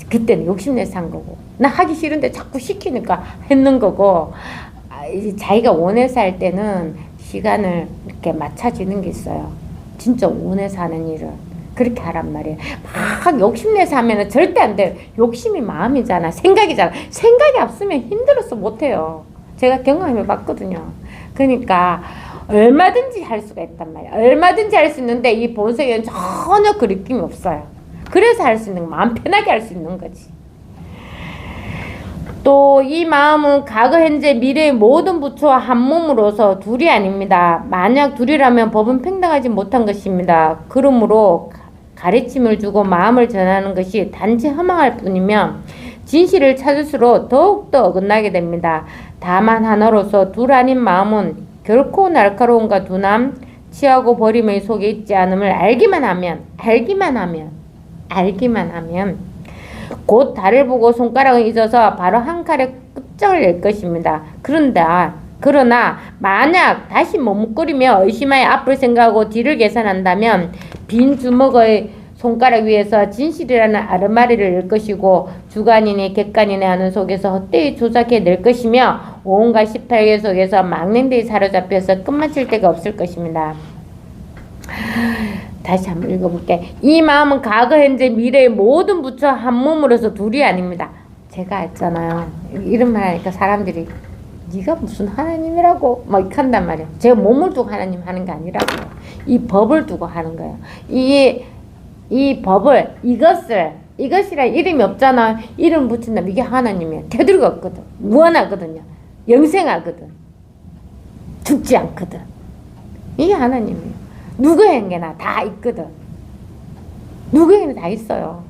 그때는 욕심내서 한 거고 나 하기 싫은데 자꾸 시키니까 했는 거고 자기가 원해서 할 때는 시간을 이렇게 맞춰지는 게 있어요. 진짜 원해서 하는 일은 그렇게 하란 말이에요. 막 욕심내서 하면 절대 안 돼요. 욕심이 마음이잖아. 생각이잖아. 생각이 없으면 힘들어서 못해요. 제가 경험해 봤거든요. 그러니까 얼마든지 할 수가 있단 말이에요. 얼마든지 할 수 있는데 이 본성에는 전혀 그 느낌이 없어요. 그래서 할 수 있는 거 마음 편하게 할 수 있는 거지. 또 이 마음은 과거 현재 미래의 모든 부처와 한 몸으로서 둘이 아닙니다. 만약 둘이라면 법은 평등하지 못한 것입니다. 그러므로 가르침을 주고 마음을 전하는 것이 단지 허망할 뿐이며 진실을 찾을수록 더욱더 어긋나게 됩니다. 다만 하나로서 둘 아닌 마음은 결코 날카로움과 둔함, 취하고 버림의 속에 있지 않음을 알기만 하면 곧 달을 보고 손가락을 잊어서 바로 한 칼에 끝장을 낼 것입니다. 그러나 만약 다시 머뭇거리며 의심하여 앞을 생각하고 뒤를 계산한다면 빈 주먹의 손가락 위에서 진실이라는 아르마리를 낼 것이고 주관이니 객관이니 하는 속에서 헛되이 조작해 낼 것이며 온갖 18개 속에서 망령되이 사로잡혀서 끝마칠 데가 없을 것입니다. 다시 한번 읽어볼게. 이 마음은 과거 현재 미래의 모든 부처 한 몸으로서 둘이 아닙니다. 제가 했잖아요. 이런 말 하니까 사람들이 네가 무슨 하나님이라고 막 이렇게 한단 말이에요. 제가 몸을 두고 하나님 하는 게 아니라고요. 이 법을 두고 하는 거예요. 이 법을 이것이라 이름이 없잖아. 이름 붙인다면 이게 하나님이야. 되돌이가 없거든. 무한하거든요. 영생하거든. 죽지 않거든. 이게 하나님이에요. 누구에게나 다 있거든. 누구에게나 다 있어요.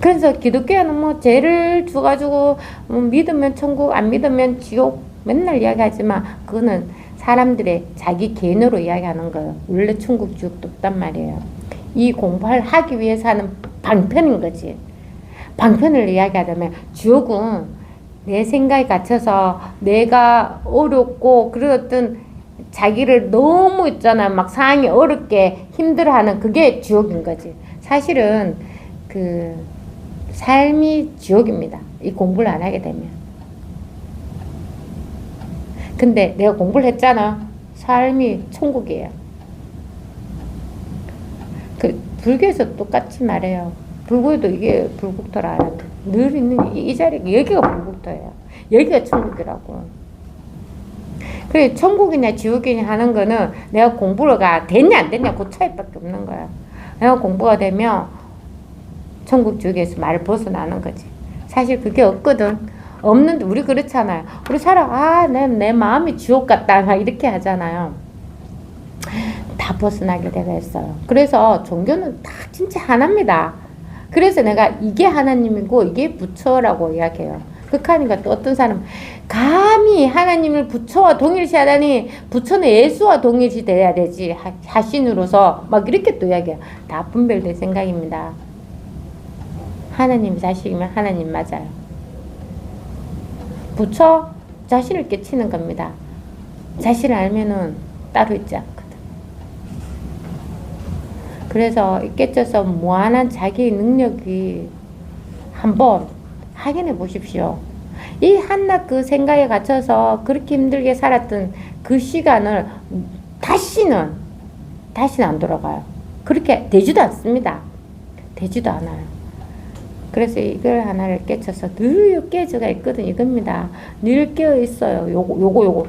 그래서 기독교에는 뭐 죄를 줘가지고 믿으면 천국, 안 믿으면 지옥 맨날 이야기하지만 그거는 사람들의 자기 개인으로 이야기하는 거예요. 원래 천국, 지옥도 없단 말이에요. 이 공부를 하기 위해서 하는 방편인 거지. 방편을 이야기하자면 지옥은 내 생각에 갇혀서 내가 어렵고 그런 어떤 자기를 너무 있잖아. 막 상황이 어렵게 힘들어하는 그게 지옥인 거지. 사실은 그 삶이 지옥입니다. 이 공부를 안 하게 되면. 근데 내가 공부를 했잖아. 삶이 천국이에요. 그 불교에서 똑같이 말해요. 불교도 이게 불국토라. 늘 있는 이 자리, 여기가 불국토예요. 여기가 천국이라고. 그래, 천국이냐 지옥이냐 하는 거는 내가 공부가 됐냐 안 됐냐 그 차이밖에 없는 거야. 내가 공부가 되면 천국 지옥에서 말을 벗어나는 거지. 사실 그게 없거든. 없는데 우리 그렇잖아요. 우리 살아, 내 마음이 지옥 같다 막 이렇게 하잖아요. 다 벗어나게 되겠어요. 그래서 종교는 다 진짜 하나입니다. 그래서 내가 이게 하나님이고 이게 부처라고 이야기해요. 극하니까 또 어떤 사람 감히 하나님을 부처와 동일시하다니 부처는 예수와 동일시 돼야 되지 하신으로서 막 이렇게 또 이야기해요. 다 분별될 생각입니다. 하나님 자식이면 하나님 맞아요. 부처 자신을 깨치는 겁니다. 자신을 알면은 따로 있지 않거든. 그래서 깨쳐서 무한한 자기의 능력이 한번 확인해 보십시오. 이 한낱 그 생각에 갇혀서 그렇게 힘들게 살았던 그 시간을 다시는 안 돌아가요. 그렇게 되지도 않습니다. 되지도 않아요. 그래서 이걸 하나를 깨쳐서 늘 깨져가 있거든. 이겁니다. 늘 깨어 있어요. 요거.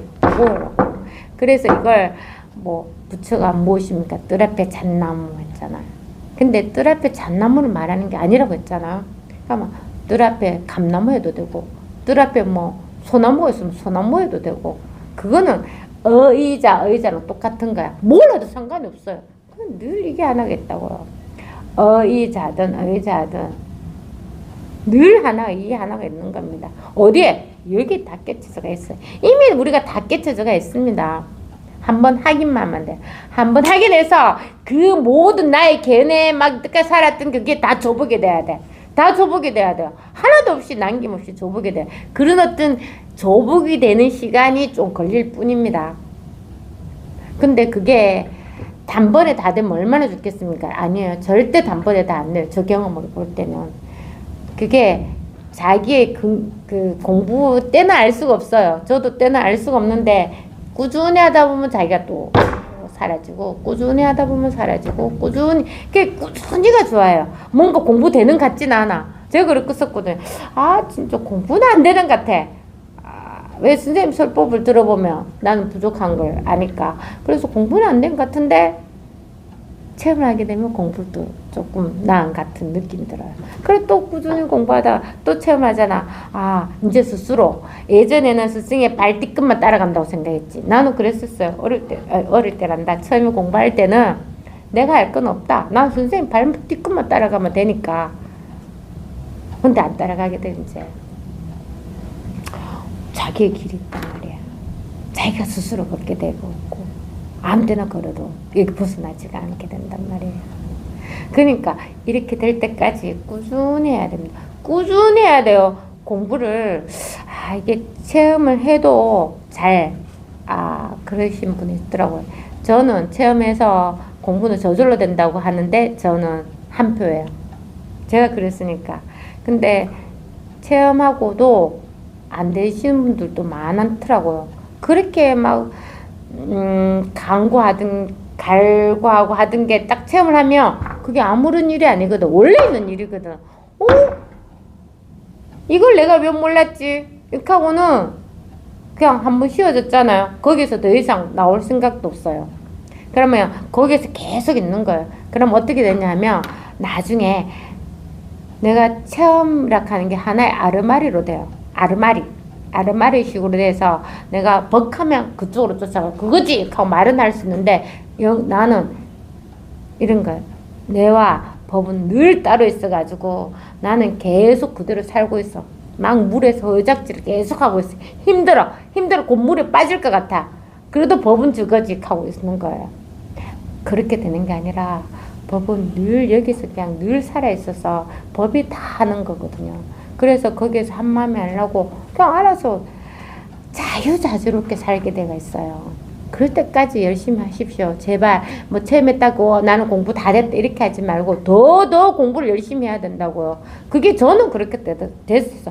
그래서 이걸 뭐 부처가 무엇입니까? 뜰 앞에 잣나무 했잖아요. 근데 뜰 앞에 잣나무를 말하는 게 아니라고 했잖아요. 그러면 뜰 앞에 감나무 해도 되고 뜰 앞에 뭐 소나무 있으면 소나무 해도 되고 그거는 의자는 똑같은 거야. 몰라도 상관이 없어요. 그건 늘 이게 하나겠다고요. 의자든 늘 하나, 이 하나가 있는 겁니다. 어디에? 여기 다 깨쳐져가 있어요. 이미 우리가 다 깨쳐져가 있습니다. 한번 확인만 하면 돼. 한번 확인해서 그 모든 나의 견해 막 끝까지 살았던 그게 다 조복이 돼야 돼. 다 조복이 돼야 돼요. 하나도 없이 남김없이 조복이 돼요. 그런 어떤 조복이 되는 시간이 좀 걸릴 뿐입니다. 근데 그게 단번에 다 되면 얼마나 좋겠습니까? 아니에요. 절대 단번에 다 안 돼요. 저 경험을 볼 때는. 그게 자기의 그 공부 때는 알 수가 없어요. 저도 때는 알 수가 없는데 꾸준히 하다 보면 자기가 또 사라지고 꾸준히 하다 보면 사라지고 꾸준히가 좋아요. 뭔가 공부되는 것 같진 않아. 제가 그렇게 썼거든요. 진짜 공부는 안 되는 것 같아. 왜 선생님 설법을 들어보면 나는 부족한 걸 아니까. 그래서 공부는 안 된 것 같은데 체험을 하게 되면 공부도 조금 나은 같은 느낌이 들어요. 그래 또 꾸준히 공부하다가 또 체험하잖아. 이제 스스로 예전에는 스승의 발 뒤끝만 따라간다고 생각했지. 나는 그랬었어요. 어릴 때란다. 처음에 공부할 때는 내가 할 건 없다. 난 선생님 발 뒤끝만 따라가면 되니까. 근데 안 따라가게 돼 이제. 자기의 길이 있단 말이야. 자기가 스스로 걷게 되고 있고 아무 데나 걸어도 여기 벗어나지가 않게 된단 말이에요. 그러니까 이렇게 될 때까지 꾸준히 해야 됩니다. 꾸준히 해야 돼요. 공부를 이게 체험을 해도 잘 그러신 분이 있더라고요. 저는 체험해서 공부는 저절로 된다고 하는데 저는 한 표예요. 제가 그랬으니까. 근데 체험하고도 안 되시는 분들도 많더라고요. 그렇게 막 갈구하고 하던 게 딱 체험을 하면 그게 아무런 일이 아니거든. 원래 있는 일이거든. 이걸 내가 왜 몰랐지? 이렇게 하고는 그냥 한번 쉬어졌잖아요. 거기서 더 이상 나올 생각도 없어요. 그러면 거기에서 계속 있는 거예요. 그럼 어떻게 되냐 하면 나중에 내가 체험이라고 하는 게 하나의 아르마리로 돼요. 아르마리 식으로 돼서 내가 벅하면 그쪽으로 쫓아가. 그거지! 하고 말은 할 수 있는데 나는 이런 거예요. 뇌와 법은 늘 따로 있어가지고 나는 계속 그대로 살고 있어. 막 물에서 어작질을 계속 하고 있어. 힘들어 곧 물에 빠질 것 같아. 그래도 법은 주거직 하고 있는 거예요. 그렇게 되는 게 아니라 법은 늘 여기서 그냥 늘 살아있어서 법이 다 하는 거거든요. 그래서 거기에서 한마음에 하려고 그냥 알아서 자유자재롭게 살게 되어 있어요. 그럴 때까지 열심히 하십시오. 제발 뭐 체험했다고 나는 공부 다 됐다 이렇게 하지 말고 더 공부를 열심히 해야 된다고요. 그게 저는 그렇게 됐어.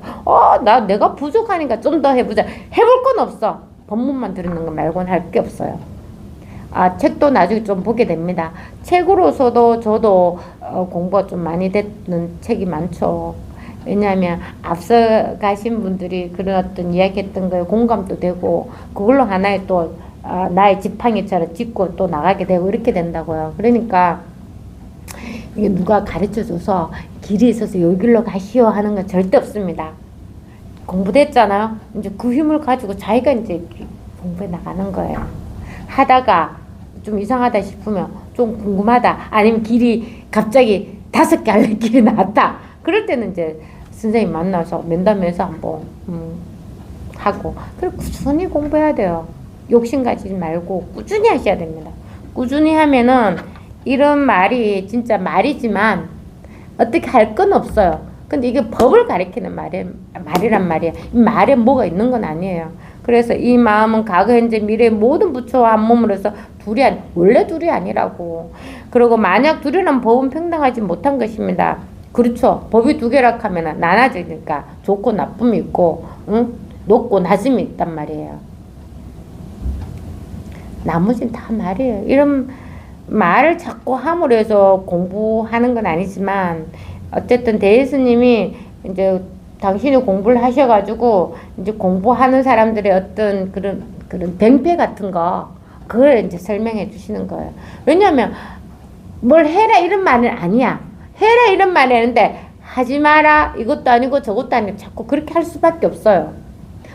내가 부족하니까 좀 더 해보자. 해볼 건 없어. 법문만 들은 거 말고는 할 게 없어요. 책도 나중에 좀 보게 됩니다. 책으로서도 저도 공부가 좀 많이 되는 책이 많죠. 왜냐하면 앞서 가신 분들이 그런 어떤 이야기했던 거에 공감도 되고 그걸로 하나의 또 나의 지팡이처럼 짚고 또 나가게 되고 이렇게 된다고요. 그러니까 이게 누가 가르쳐줘서 길이 있어서 요 길로 가시오 하는 건 절대 없습니다. 공부됐잖아요. 이제 그 힘을 가지고 자기가 이제 공부해 나가는 거예요. 하다가 좀 이상하다 싶으면 좀 궁금하다 아니면 길이 갑자기 5개 할래 길이 나왔다. 그럴 때는 이제 선생님 만나서 면담해서 한번 하고 그리고 꾸준히 공부해야 돼요. 욕심 가지지 말고 꾸준히 하셔야 됩니다. 꾸준히 하면은 이런 말이 진짜 말이지만 어떻게 할 건 없어요. 근데 이게 법을 가리키는 말이란 말이에요. 이 말에 뭐가 있는 건 아니에요. 그래서 이 마음은 과거, 현재, 미래 모든 부처와 한 몸으로서 원래 둘이 아니라고. 그리고 만약 둘이라면 법은 평등하지 못한 것입니다. 그렇죠. 법이 두 개라 하면 나눠지니까 좋고 나쁨이 있고 높고 낮음이 있단 말이에요. 나머지는 다 말이에요. 이런 말을 자꾸 함으로 해서 공부하는 건 아니지만 어쨌든 대예수님이 이제 당신이 공부를 하셔가지고 이제 공부하는 사람들의 어떤 그런 병폐 같은 거 그걸 이제 설명해 주시는 거예요. 왜냐하면 뭘 해라 이런 말은 아니야. 해라 이런 말이 아닌데 하지 마라 이것도 아니고 저것도 아니고 자꾸 그렇게 할 수밖에 없어요.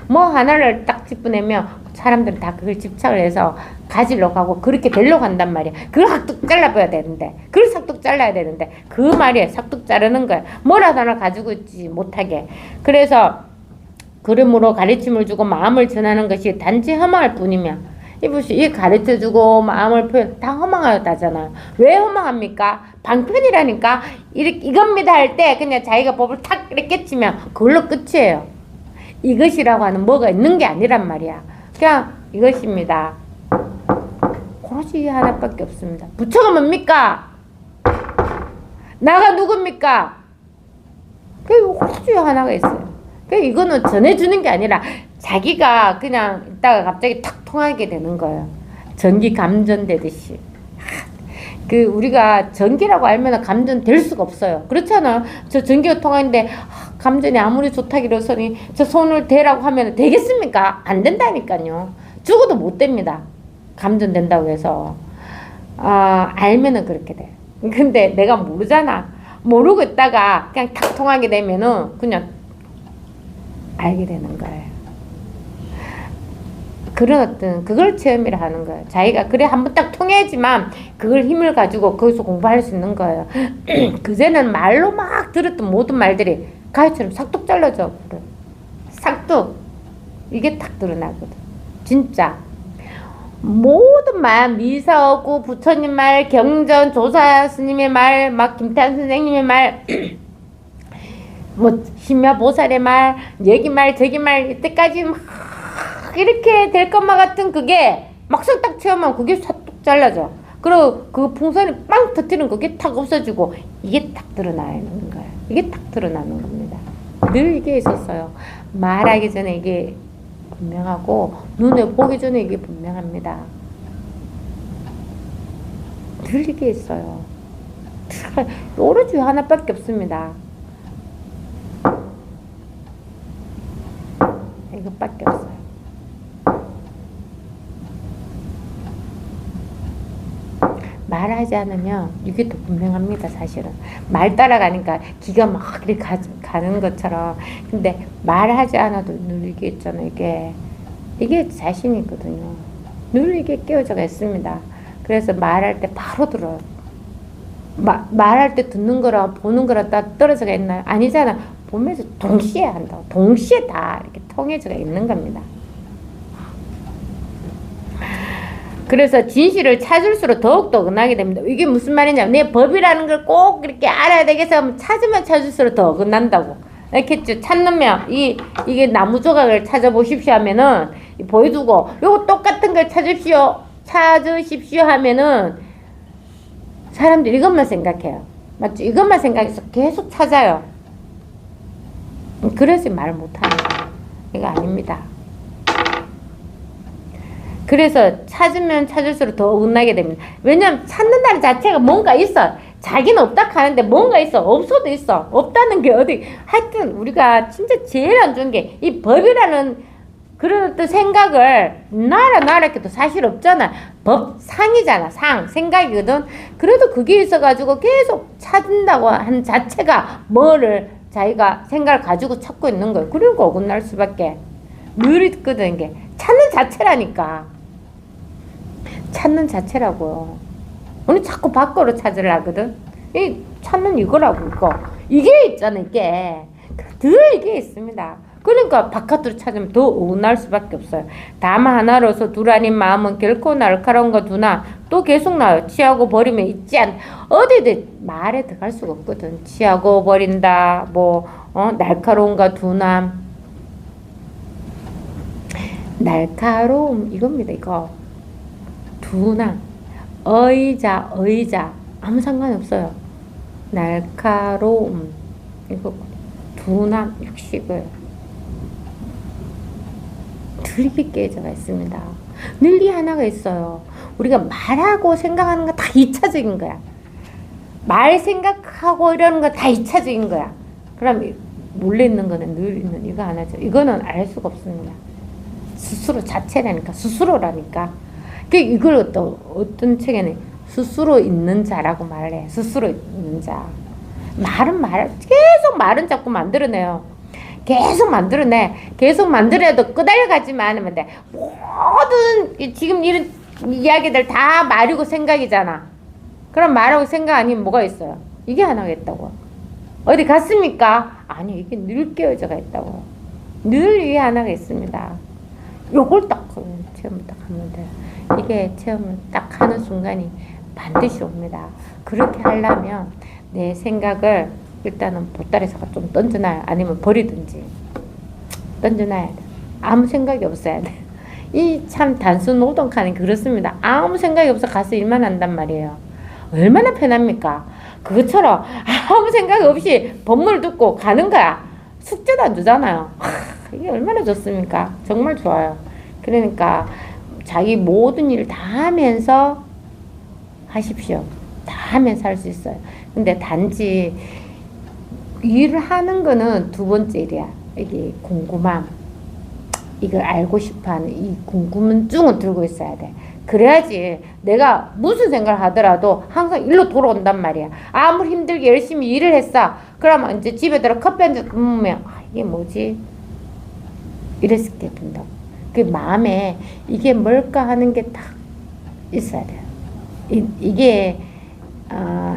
뭐 하나를 딱 짚어내면 사람들은 다 그걸 집착을 해서 가지려고 하고 그렇게 되려고 한단 말이야. 그걸 싹둑 잘라봐야 되는데 그걸 싹둑 잘라야 되는데 그 말이야. 싹둑 자르는 거야. 뭐라도 하나 가지고 있지 못하게. 그래서 그러므로 가르침을 주고 마음을 전하는 것이 단지 허망할 뿐이며 이 가르쳐주고 마음을 표현 다 허망하다잖아요. 왜 허망합니까? 방편이라니까. 이겁니다 할 때 그냥 자기가 법을 탁 이렇게 치면 그걸로 끝이에요. 이것이라고 하는 뭐가 있는 게 아니란 말이야. 그냥 이것입니다. 오로지 하나밖에 없습니다. 부처가 뭡니까? 나가 누굽니까? 그 오로지 하나가 있어요. 그 이거는 전해주는 게 아니라 자기가 그냥 있다가 갑자기 탁 통하게 되는 거예요. 전기 감전되듯이. 우리가 전기라고 알면 감전될 수가 없어요. 그렇잖아요. 저 전기가 통하는데 감전이 아무리 좋다기로서니 저 손을 대라고 하면 되겠습니까? 안 된다니까요. 죽어도 못 됩니다. 감전된다고 해서. 알면은 그렇게 돼. 근데 내가 모르잖아. 모르고 있다가 그냥 탁 통하게 되면은 그냥 알게 되는 거예요. 그런 어떤 그걸 체험이라 하는 거예요. 자기가 그래 한번 딱 통해야지만 그걸 힘을 가지고 거기서 공부할 수 있는 거예요. 그제는 말로 막 들었던 모든 말들이 가위처럼 싹둑 잘라져. 싹둑. 이게 딱 드러나거든. 진짜. 모든 말, 미사오구, 부처님 말, 경전, 조사 스님의 말, 막 김태환 선생님의 말, 뭐 심야보살의 말, 여기 말, 저기 말, 이때까지 막 이렇게 될 것만 같은 그게 막상 딱 체험하면 그게 싹둑 잘라져. 그리고 그 풍선이 빵 터뜨리는 그게 탁 없어지고 이게 탁 드러나는 거예요. 이게 탁 드러나는 겁니다. 늘 이게 있었어요. 말하기 전에 이게 분명하고 눈에 보기 전에 이게 분명합니다. 늘 이게 있어요. 오로지 하나밖에 없습니다. 이것밖에 없어요. 말하지 않으면 이게 더 분명합니다. 사실은 말 따라가니까 기가 막 이렇게 가는 것처럼. 근데 말하지 않아도 늘 이게 있잖아요. 이게 자신이 있거든요. 늘 이게 깨어져가 있습니다. 그래서 말할 때 바로 들어요. 말할 때 듣는 거랑 보는 거랑 다 떨어져가 있나요? 아니잖아. 보면서 동시에 한다고. 동시에 다 이렇게 통해져가 있는 겁니다. 그래서 진실을 찾을수록 더욱더 어긋나게 됩니다. 이게 무슨 말이냐면 내 법이라는 걸 꼭 이렇게 알아야 되겠어. 찾으면 찾을수록 더 어긋난다고. 알겠죠? 찾으면 이게 나무 조각을 찾아보십시오 하면은 보여주고 요거 똑같은 걸 찾으십시오 하면은 사람들이 이것만 생각해요. 맞죠? 이것만 생각해서 계속 찾아요. 그래서 말 못하는 거예요. 이거 아닙니다. 그래서 찾으면 찾을수록 더 어긋나게 됩니다. 왜냐면 찾는다는 자체가 뭔가 있어. 자기는 없다 하는데 뭔가 있어. 없어도 있어. 없다는 게 어디. 하여튼 우리가 진짜 제일 안 좋은 게 이 법이라는 그런 어떤 생각을 나라 해도 사실 없잖아. 법상이잖아. 생각이거든. 그래도 그게 있어가지고 계속 찾는다고 한 자체가 뭐를 자기가 생각을 가지고 찾고 있는 거예요. 그리고 어긋날 수밖에 늘 있거든. 게 찾는 자체라니까. 찾는 자체라고요. 우리 자꾸 밖으로 찾으려 하거든. 이 찾는 이거라고 이게 있잖아. 이게 늘 이게 있습니다. 그러니까 바깥으로 찾으면 더 어긋날 수밖에 없어요. 다만 하나로서 둘 아닌 마음은 결코 날카로운 거 두나 또 계속 나와요. 취하고 버리면 있지 않 어디든 말에 들어갈 수가 없거든. 취하고 버린다 날카로운가 두나 날카로움 이겁니다. 이거 두나 의자 아무 상관없어요. 날카로움 이거 두나 역시 이거예요. 늘 깨져가 있습니다. 늘 이 하나가 있어요. 우리가 말하고 생각하는 거 다 2차적인 거야. 말 생각하고 이러는 거 다 2차적인 거야. 그럼 몰래 있는 거는 늘 있는 이거 하나죠. 이거는 알 수가 없습니다. 스스로 자체라니까. 스스로라니까. 이걸 어떤 책에는 스스로 있는 자라고 말해. 스스로 있는 자. 계속 말은 자꾸 만들어내요. 계속 만들어도 끄달려가지만 않으면 돼. 모든 지금 이런 이야기들 다 말이고 생각이잖아. 그럼 말하고 생각 아니면 뭐가 있어요? 이게 하나가 있다고. 어디 갔습니까? 아니 이게 늘 깨어져가 있다고. 늘 이게 하나가 있습니다. 요걸 딱 체험을 딱 하면 돼요. 이게 체험을 딱 하는 순간이 반드시 옵니다. 그렇게 하려면 내 생각을 일단은 보따리에다가 좀 던져놔요. 아니면 버리든지 던져놔야 돼. 아무 생각이 없어야 돼. 이 참 단순 노동하는 그렇습니다. 아무 생각이 없어 가서 일만 한단 말이에요. 얼마나 편합니까? 그것처럼 아무 생각 없이 법문을 듣고 가는 거야. 숙제도 안 주잖아요. 이게 얼마나 좋습니까? 정말 좋아요. 그러니까 자기 모든 일을 다 하면서 하십시오. 다 하면서 할 수 있어요. 근데 단지 일을 하는 거는 두 번째 일이야. 이게 궁금함. 이걸 알고 싶어 하는 이 궁금증은 들고 있어야 돼. 그래야지 내가 무슨 생각을 하더라도 항상 일로 돌아온단 말이야. 아무리 힘들게 열심히 일을 했어. 그러면 이제 집에 들어 커피 한 잔 먹으면 이게 뭐지? 이랬게 된다고. 그 마음에 이게 뭘까 하는 게 딱 있어야 돼요. 이게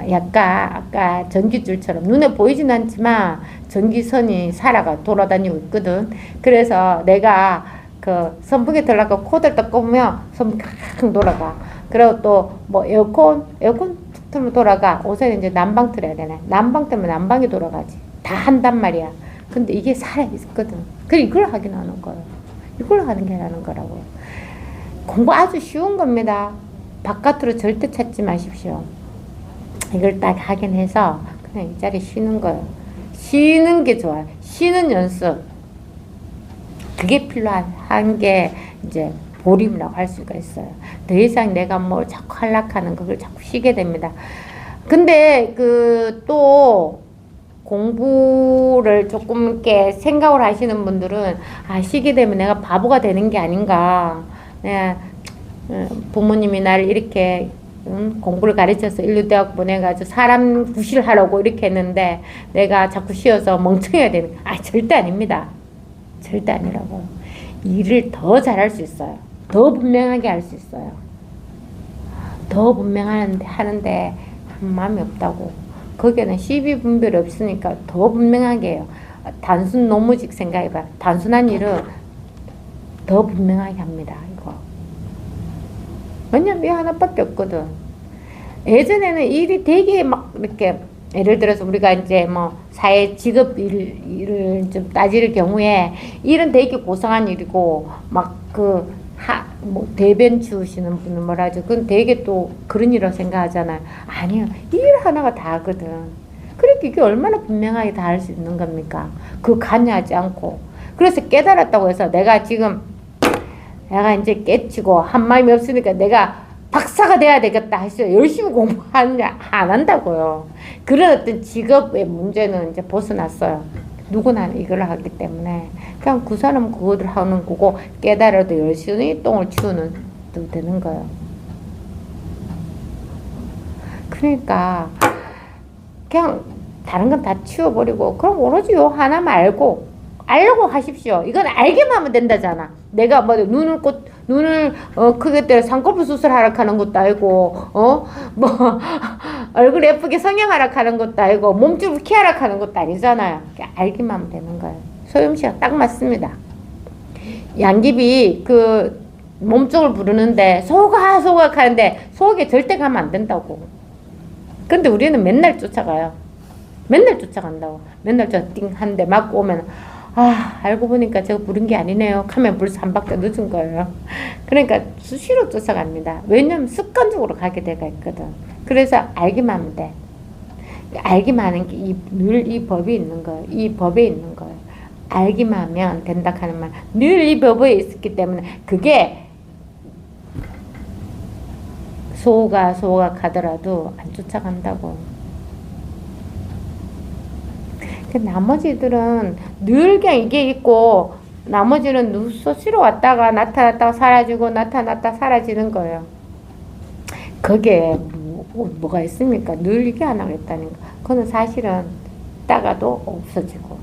약간 아까 전기줄처럼 눈에 보이진 않지만 전기선이 살아가 돌아다니고 있거든. 그래서 내가 그 선풍기 들라고 코드를 딱 꼽으면 선풍기 칵 돌아가. 그리고 또 뭐 에어컨 툭 틀면 돌아가. 옷에는 이제 난방 틀어야 되네. 난방 때문에 난방이 돌아가지. 다 한단 말이야. 근데 이게 살아있거든. 그래 이걸 하긴 하는 거예요. 이걸 하는 게 하는 거라고. 공부 아주 쉬운 겁니다. 바깥으로 절대 찾지 마십시오. 이걸 딱 하긴 해서 그냥 이 자리에 쉬는 거예요. 쉬는 게 좋아요. 쉬는 연습. 그게 필요한 게 이제 보림이라고 할 수가 있어요. 더 이상 내가 뭘 자꾸 하려고 그걸 자꾸 쉬게 됩니다. 근데 또 공부를 조금 이렇게 생각을 하시는 분들은 쉬게 되면 내가 바보가 되는 게 아닌가. 부모님이 나를 이렇게 공부를 가르쳐서 인류대학 보내가지고 사람 구실하라고 이렇게 했는데 내가 자꾸 쉬어서 멍청해야 되는 절대 아닙니다. 절대 아니라고. 일을 더 잘할 수 있어요. 더 분명하게 할 수 있어요. 더 분명하는데 하는데 참 마음이 없다고. 거기에는 시비 분별이 없으니까 더 분명하게 해요. 단순 노무직 생각해봐. 단순한 일은 더 분명하게 합니다. 이거. 왜냐면 이 하나밖에 없거든. 예전에는 일이 되게 막 이렇게 예를 들어서 우리가 이제 뭐 사회 직업 일을 좀 따질 경우에 일은 되게 고상한 일이고 막 뭐 대변 치우시는 분은 뭐라 하죠. 그건 되게 또 그런 일이라고 생각하잖아요. 아니요. 일 하나가 다거든. 그러니까 이게 얼마나 분명하게 다 할 수 있는 겁니까? 그거 관여하지 않고. 그래서 깨달았다고 해서 내가 이제 깨치고 한 마음이 없으니까 내가 박사가 돼야 되겠다 하시죠. 열심히 공부하느냐 안 한다고요. 그런 어떤 직업의 문제는 이제 벗어났어요. 누구나 이걸 하기 때문에 그냥 그 사람은 그거를 하는 거고 깨달아도 열심히 똥을 치우는 또 되는 거예요. 그러니까 그냥 다른 건 다 치워버리고 그럼 오로지 요 하나만 알려고 하십시오. 이건 알기만 하면 된다잖아. 내가 뭐 눈을 크게 때려 쌍꺼풀 수술하라 하는 것도 아니고 뭐 얼굴 예쁘게 성형하라 하는 것도 아니고 몸집을 키우라 하는 것도 아니잖아요. 알기만 하면 되는 거예요. 소염씨가 딱 맞습니다. 양귀비 그 몸쪽을 부르는데 소가 하는데 소에게 절대 가면 안 된다고. 근데 우리는 맨날 쫓아가요. 맨날 쫓아간다고. 맨날 띵 한 대 맞고 오면 알고 보니까 저거 부른 게 아니네요. 하면 벌써 한 바퀴 늦은 거예요. 그러니까 수시로 쫓아갑니다. 왜냐면 습관적으로 가게 돼가 있거든. 그래서 알기만 하면 돼. 알기만 하는 게 늘 이 법이 있는 거예요. 이 법에 있는 거예요. 알기만 하면 된다 하는 말. 늘 이 법에 있었기 때문에 그게 소가 가더라도 안 쫓아간다고. 나머지들은 늘 그냥 이게 있고 나머지는 수시로 왔다가 나타났다가 사라지고 나타났다 사라지는 거예요. 거기에 뭐가 있습니까? 늘 이게 안 하겠다는 거. 그거는 사실은 있다가도 없어지고.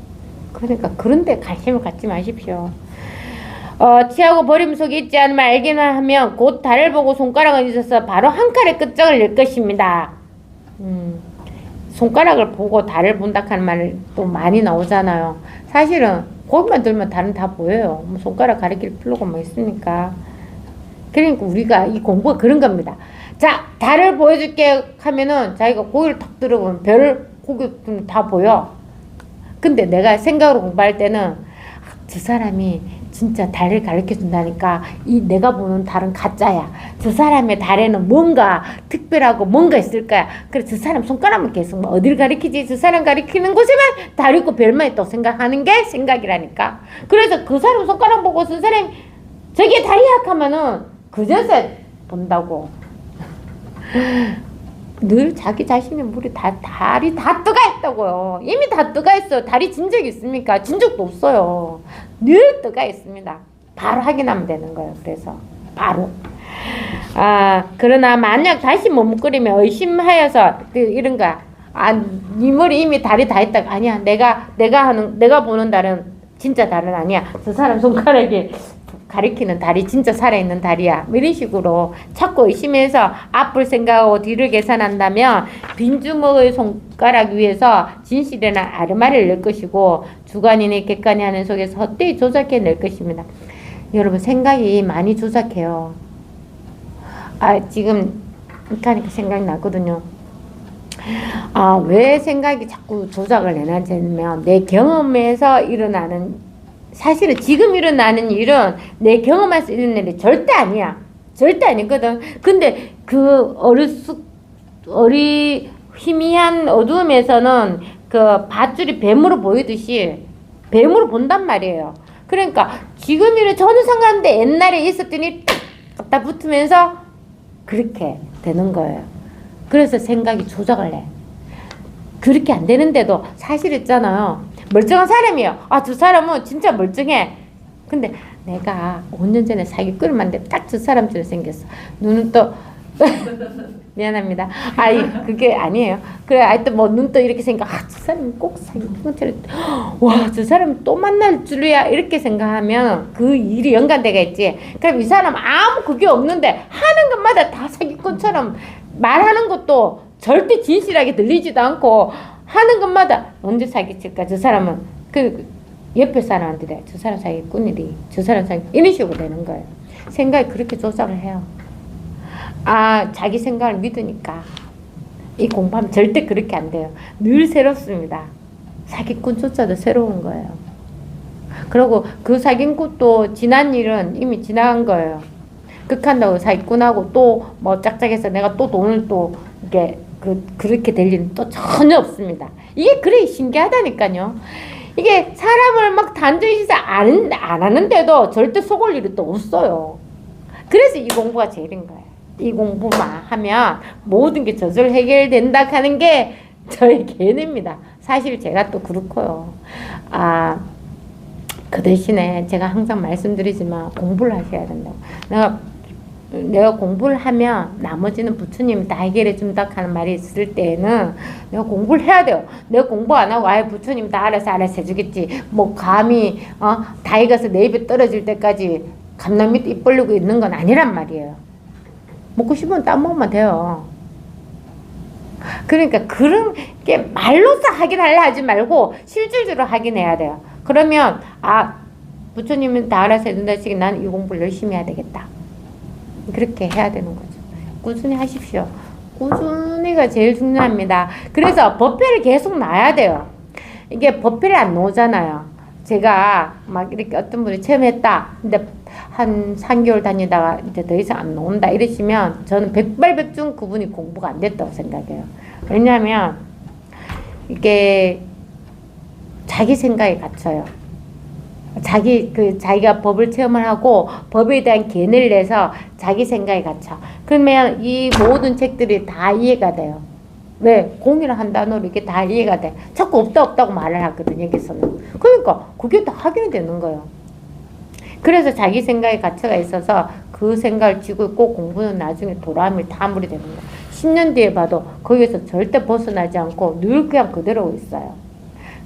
그러니까 그런데 관심을 갖지 마십시오. 취하고 버림 속에 있지 않으면 알기만 하면 곧 달을 보고 손가락을 잊어서 바로 한 칼의 끝장을 낼 것입니다. 손가락을 보고 달을 본다 하는 말 또 많이 나오잖아요. 사실은 거기만 들면 달은 다 보여요. 뭐 손가락 가리킬 필요가 뭐 있습니까? 그러니까 우리가 이 공부가 그런 겁니다. 자, 달을 보여줄게 하면은 자기가 고기를 탁 들어보면 고기 다 보여. 근데 내가 생각으로 공부할 때는 저 사람이 진짜 달을 가르쳐 준다니까 이 내가 보는 달은 가짜야. 저 사람의 달에는 뭔가 특별하고 뭔가 있을 거야. 그래서 저 사람 손가락만 계속 뭐 어딜 가리키지? 저 사람 가리키는 곳에만 달 있고 별만 있다고 생각하는 게 생각이라니까. 그래서 그 사람 손가락 보고 저 사람이 저게 달이야 하면은 그저서 본다고. 늘 자기 자신의 물이 달이 다 뜨가 있다고요. 이미 다 뜨가 있어요. 달이 진 적이 있습니까? 진 적도 없어요. 늘 뜨가 있습니다. 바로 확인하면 되는 거예요. 그래서 바로. 그러나 만약 다시 머뭇거리면 의심하여서 이런 거야. 네 머리 이미 달이 다 있다가 아니야. 내가 보는 달은 진짜 달은 아니야. 저 사람 손가락이 가리키는 달이 진짜 살아있는 달이야. 이런 식으로 자꾸 의심해서 앞을 생각하고 뒤를 계산한다면 빈주먹의 손가락 위에서 진실이나 아르마리를 낼 것이고 주관이니 객관이 하는 속에서 헛되이 조작해낼 것입니다. 여러분 생각이 많이 조작해요. 지금 그러니까 생각이 나거든요. 왜 생각이 자꾸 조작을 해놨냐면 내 경험에서 일어나는 사실은 지금 일어나는 일은 내 경험에서 일어나는 일이 절대 아니야. 절대 아니거든. 근데 그 희미한 어두움에서는 그 밧줄이 뱀으로 보이듯이 뱀으로 본단 말이에요. 그러니까 지금 일은 전혀 상관없는데 옛날에 있었던 일이 딱 갖다 붙으면서 그렇게 되는 거예요. 그래서 생각이 조작을 해. 그렇게 안 되는데도 사실 있잖아요. 멀쩡한 사람이에요. 저 사람은 진짜 멀쩡해. 근데 내가 5년 전에 사기꾼을 만났는데 딱 저 사람처럼 생겼어. 눈은 또 미안합니다. 그게 아니에요. 그래, 하여튼 뭐 눈도 이렇게 생각. 저 사람이 꼭 사기꾼처럼. 와, 저 사람 또 만날 줄이야. 이렇게 생각하면 그 일이 연관되가 있지. 그럼 이 사람 아무 그게 없는데 하는 것마다 다 사기꾼처럼 말하는 것도 절대 진실하게 들리지도 않고 하는 것마다 언제 사기칠까? 저 사람은 그 옆에 사람한테 저 사람 사기꾼이리, 저 사람 사기 이런 식으로 되는 거예요. 생각이 그렇게 조작을 해요. 아, 자기 생각을 믿으니까 이 공부하면 절대 그렇게 안 돼요. 늘 새롭습니다. 사기꾼조차도 새로운 거예요. 그리고 그 사기꾼도 지난 일은 이미 지나간 거예요. 극한다고 사기꾼하고 또 뭐 짝짝해서 내가 또 돈을 또 이게 그렇게 될 일은 또 전혀 없습니다. 이게 그래 신기하다니까요. 이게 사람을 막 단정히 안 하는데도 절대 속을 일이 또 없어요. 그래서 이 공부가 제일인 거예요. 이 공부만 하면 모든 게 저절로 해결된다 하는 게 저의 개념입니다. 사실 제가 또 그렇고요. 아, 그 대신에 제가 항상 말씀드리지만 공부를 하셔야 된다고. 내가 공부를 하면 나머지는 부처님이 다 해결해 준다 하는 말이 있을 때에는 내가 공부를 해야 돼요. 내가 공부 안 하고 아예 부처님 다 알아서 해주겠지. 뭐 감히 다 익어서 내 입에 떨어질 때까지 감람 밑에 입 벌리고 있는 건 아니란 말이에요. 먹고 싶으면 딴 먹으면 돼요. 그러니까 그런 게 말로서 하긴 하지 말고 실질적으로 하긴 해야 돼요. 그러면 부처님은 다 알아서 해준다 시기 나는 이 공부를 열심히 해야 되겠다. 그렇게 해야 되는 거죠. 꾸준히 하십시오. 꾸준히가 제일 중요합니다. 그래서 법회를 계속 놔야 돼요. 이게 법회를 안 놓잖아요. 제가 막 이렇게 어떤 분이 처음 했다. 근데 한 3개월 다니다가 이제 더 이상 안 나온다 이러시면 저는 백발백중 그분이 공부가 안 됐다고 생각해요. 왜냐하면 이게 자기 생각에 갇혀요. 자기가 법을 체험을 하고 법에 대한 견해를 내서 자기 생각에 갇혀. 그러면 이 모든 책들이 다 이해가 돼요. 왜? 공유를 한 단어로 이게 다 이해가 돼. 자꾸 없다고 말을 하거든, 여기서는. 그러니까 그게 다 확인이 되는 거예요. 그래서 자기 생각에 갇혀가 있어서 그 생각을 쥐고 있고 공부는 나중에 돌아오면 다 마무리되는 거예요. 10년 뒤에 봐도 거기에서 절대 벗어나지 않고 늘 그냥 그대로 있어요.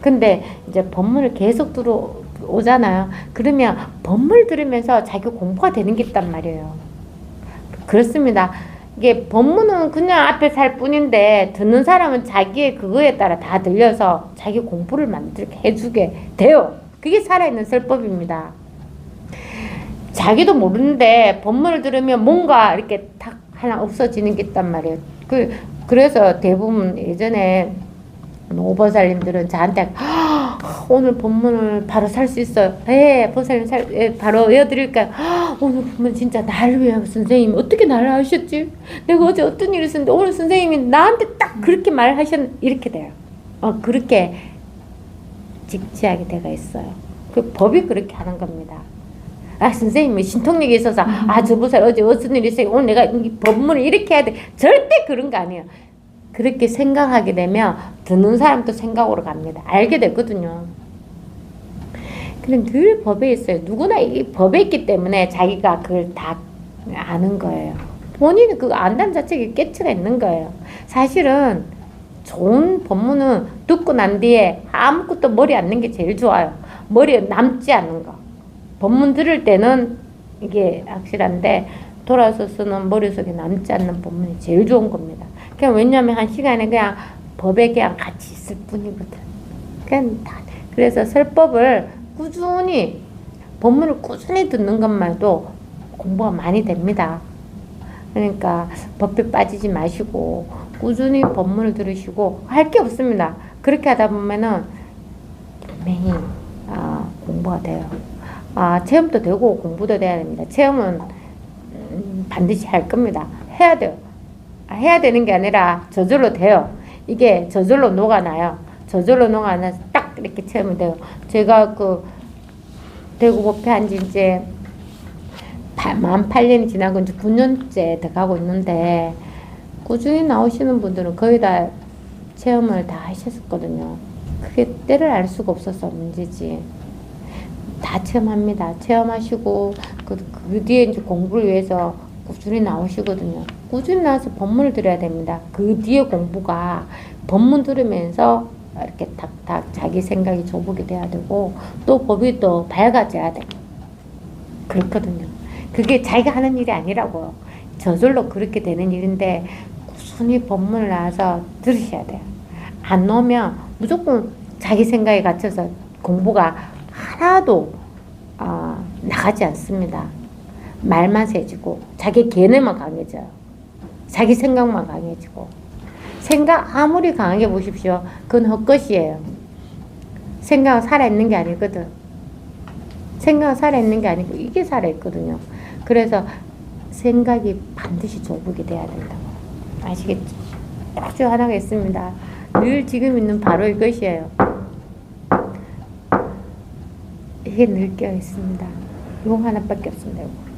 근데 이제 법문을 계속 들어오잖아요. 그러면 법문을 들으면서 자기 공부가 되는 게 있단 말이에요. 그렇습니다. 이게 법문은 그냥 앞에 살 뿐인데 듣는 사람은 자기의 그거에 따라 다 들려서 자기 공부를 만들게 해주게 돼요. 그게 살아있는 설법입니다. 자기도 모르는데 법문을 들으면 뭔가 이렇게 탁 하나 없어지는 게 있단 말이에요. 그래서 대부분 예전에 오보살님들은 저한테 오늘 법문을 바로 살 수 있어요. 네, 보살님 바로 외워드릴까요? 오늘 법문 진짜 나를 위하여 선생님이 어떻게 나를 하셨지? 내가 어제 어떤 일을 했는데 오늘 선생님이 나한테 딱 그렇게 말하셨는데 이렇게 돼요. 그렇게 직지하게 돼가 있어요. 그 법이 그렇게 하는 겁니다. 선생님이 신통력이 있어서 저 보살 어제 무슨 일이 있어요. 오늘 내가 이 법문을 이렇게 해야 돼. 절대 그런 거 아니에요. 그렇게 생각하게 되면 듣는 사람도 생각으로 갑니다. 알게 되거든요. 그럼 늘 법에 있어요. 누구나 이 법에 있기 때문에 자기가 그걸 다 아는 거예요. 본인은 그거 안다는 자체가 깨치가 있는 거예요. 사실은 좋은 법문은 듣고 난 뒤에 아무것도 머리에 안 넣는 게 제일 좋아요. 머리에 남지 않는 거. 법문 들을 때는 이게 확실한데 돌아서서는 머릿속에 남지 않는 법문이 제일 좋은 겁니다. 그냥 왜냐하면 한 시간에 그냥 법에 그냥 같이 있을 뿐이거든. 그래서 설법을 꾸준히 법문을 꾸준히 듣는 것만도 공부가 많이 됩니다. 그러니까 법에 빠지지 마시고 꾸준히 법문을 들으시고 할 게 없습니다. 그렇게 하다 보면은 분명히 공부가 돼요. 체험도 되고 공부도 돼야 됩니다. 체험은 반드시 할 겁니다. 해야 돼요. 해야 되는 게 아니라 저절로 돼요. 이게 저절로 녹아나요. 저절로 녹아나서 딱 이렇게 체험이 돼요. 제가 대구 법회 한지 이제 만 8년이 지나고 이제 9년째 돼가고 있는데 꾸준히 나오시는 분들은 거의 다 체험을 다 하셨었거든요. 그게 때를 알 수가 없어서 문제지. 다 체험합니다. 체험하시고 그 뒤에 이제 공부를 위해서 꾸준히 나오시거든요. 꾸준히 나와서 법문을 들어야 됩니다. 그 뒤에 공부가 법문 들으면서 이렇게 탁탁 자기 생각이 조복이 돼야 되고 또 법이 또 밝아져야 되고 그렇거든요. 그게 자기가 하는 일이 아니라고요. 저절로 그렇게 되는 일인데 꾸준히 법문을 나와서 들으셔야 돼요. 안 놓으면 무조건 자기 생각에 갇혀서 공부가 하나도 나가지 않습니다. 말만 세지고 자기 견해만 강해져요. 자기 생각만 강해지고. 생각 아무리 강하게 보십시오. 그건 헛것이에요. 생각은 살아있는 게 아니거든. 생각은 살아있는 게 아니고 이게 살아있거든요. 그래서 생각이 반드시 조국이 돼야 된다고. 아시겠죠? 딱 하나가 있습니다. 늘 지금 있는 바로 이것이에요. 이게 늘 껴있습니다. 이거 하나밖에 없습니다. 이거.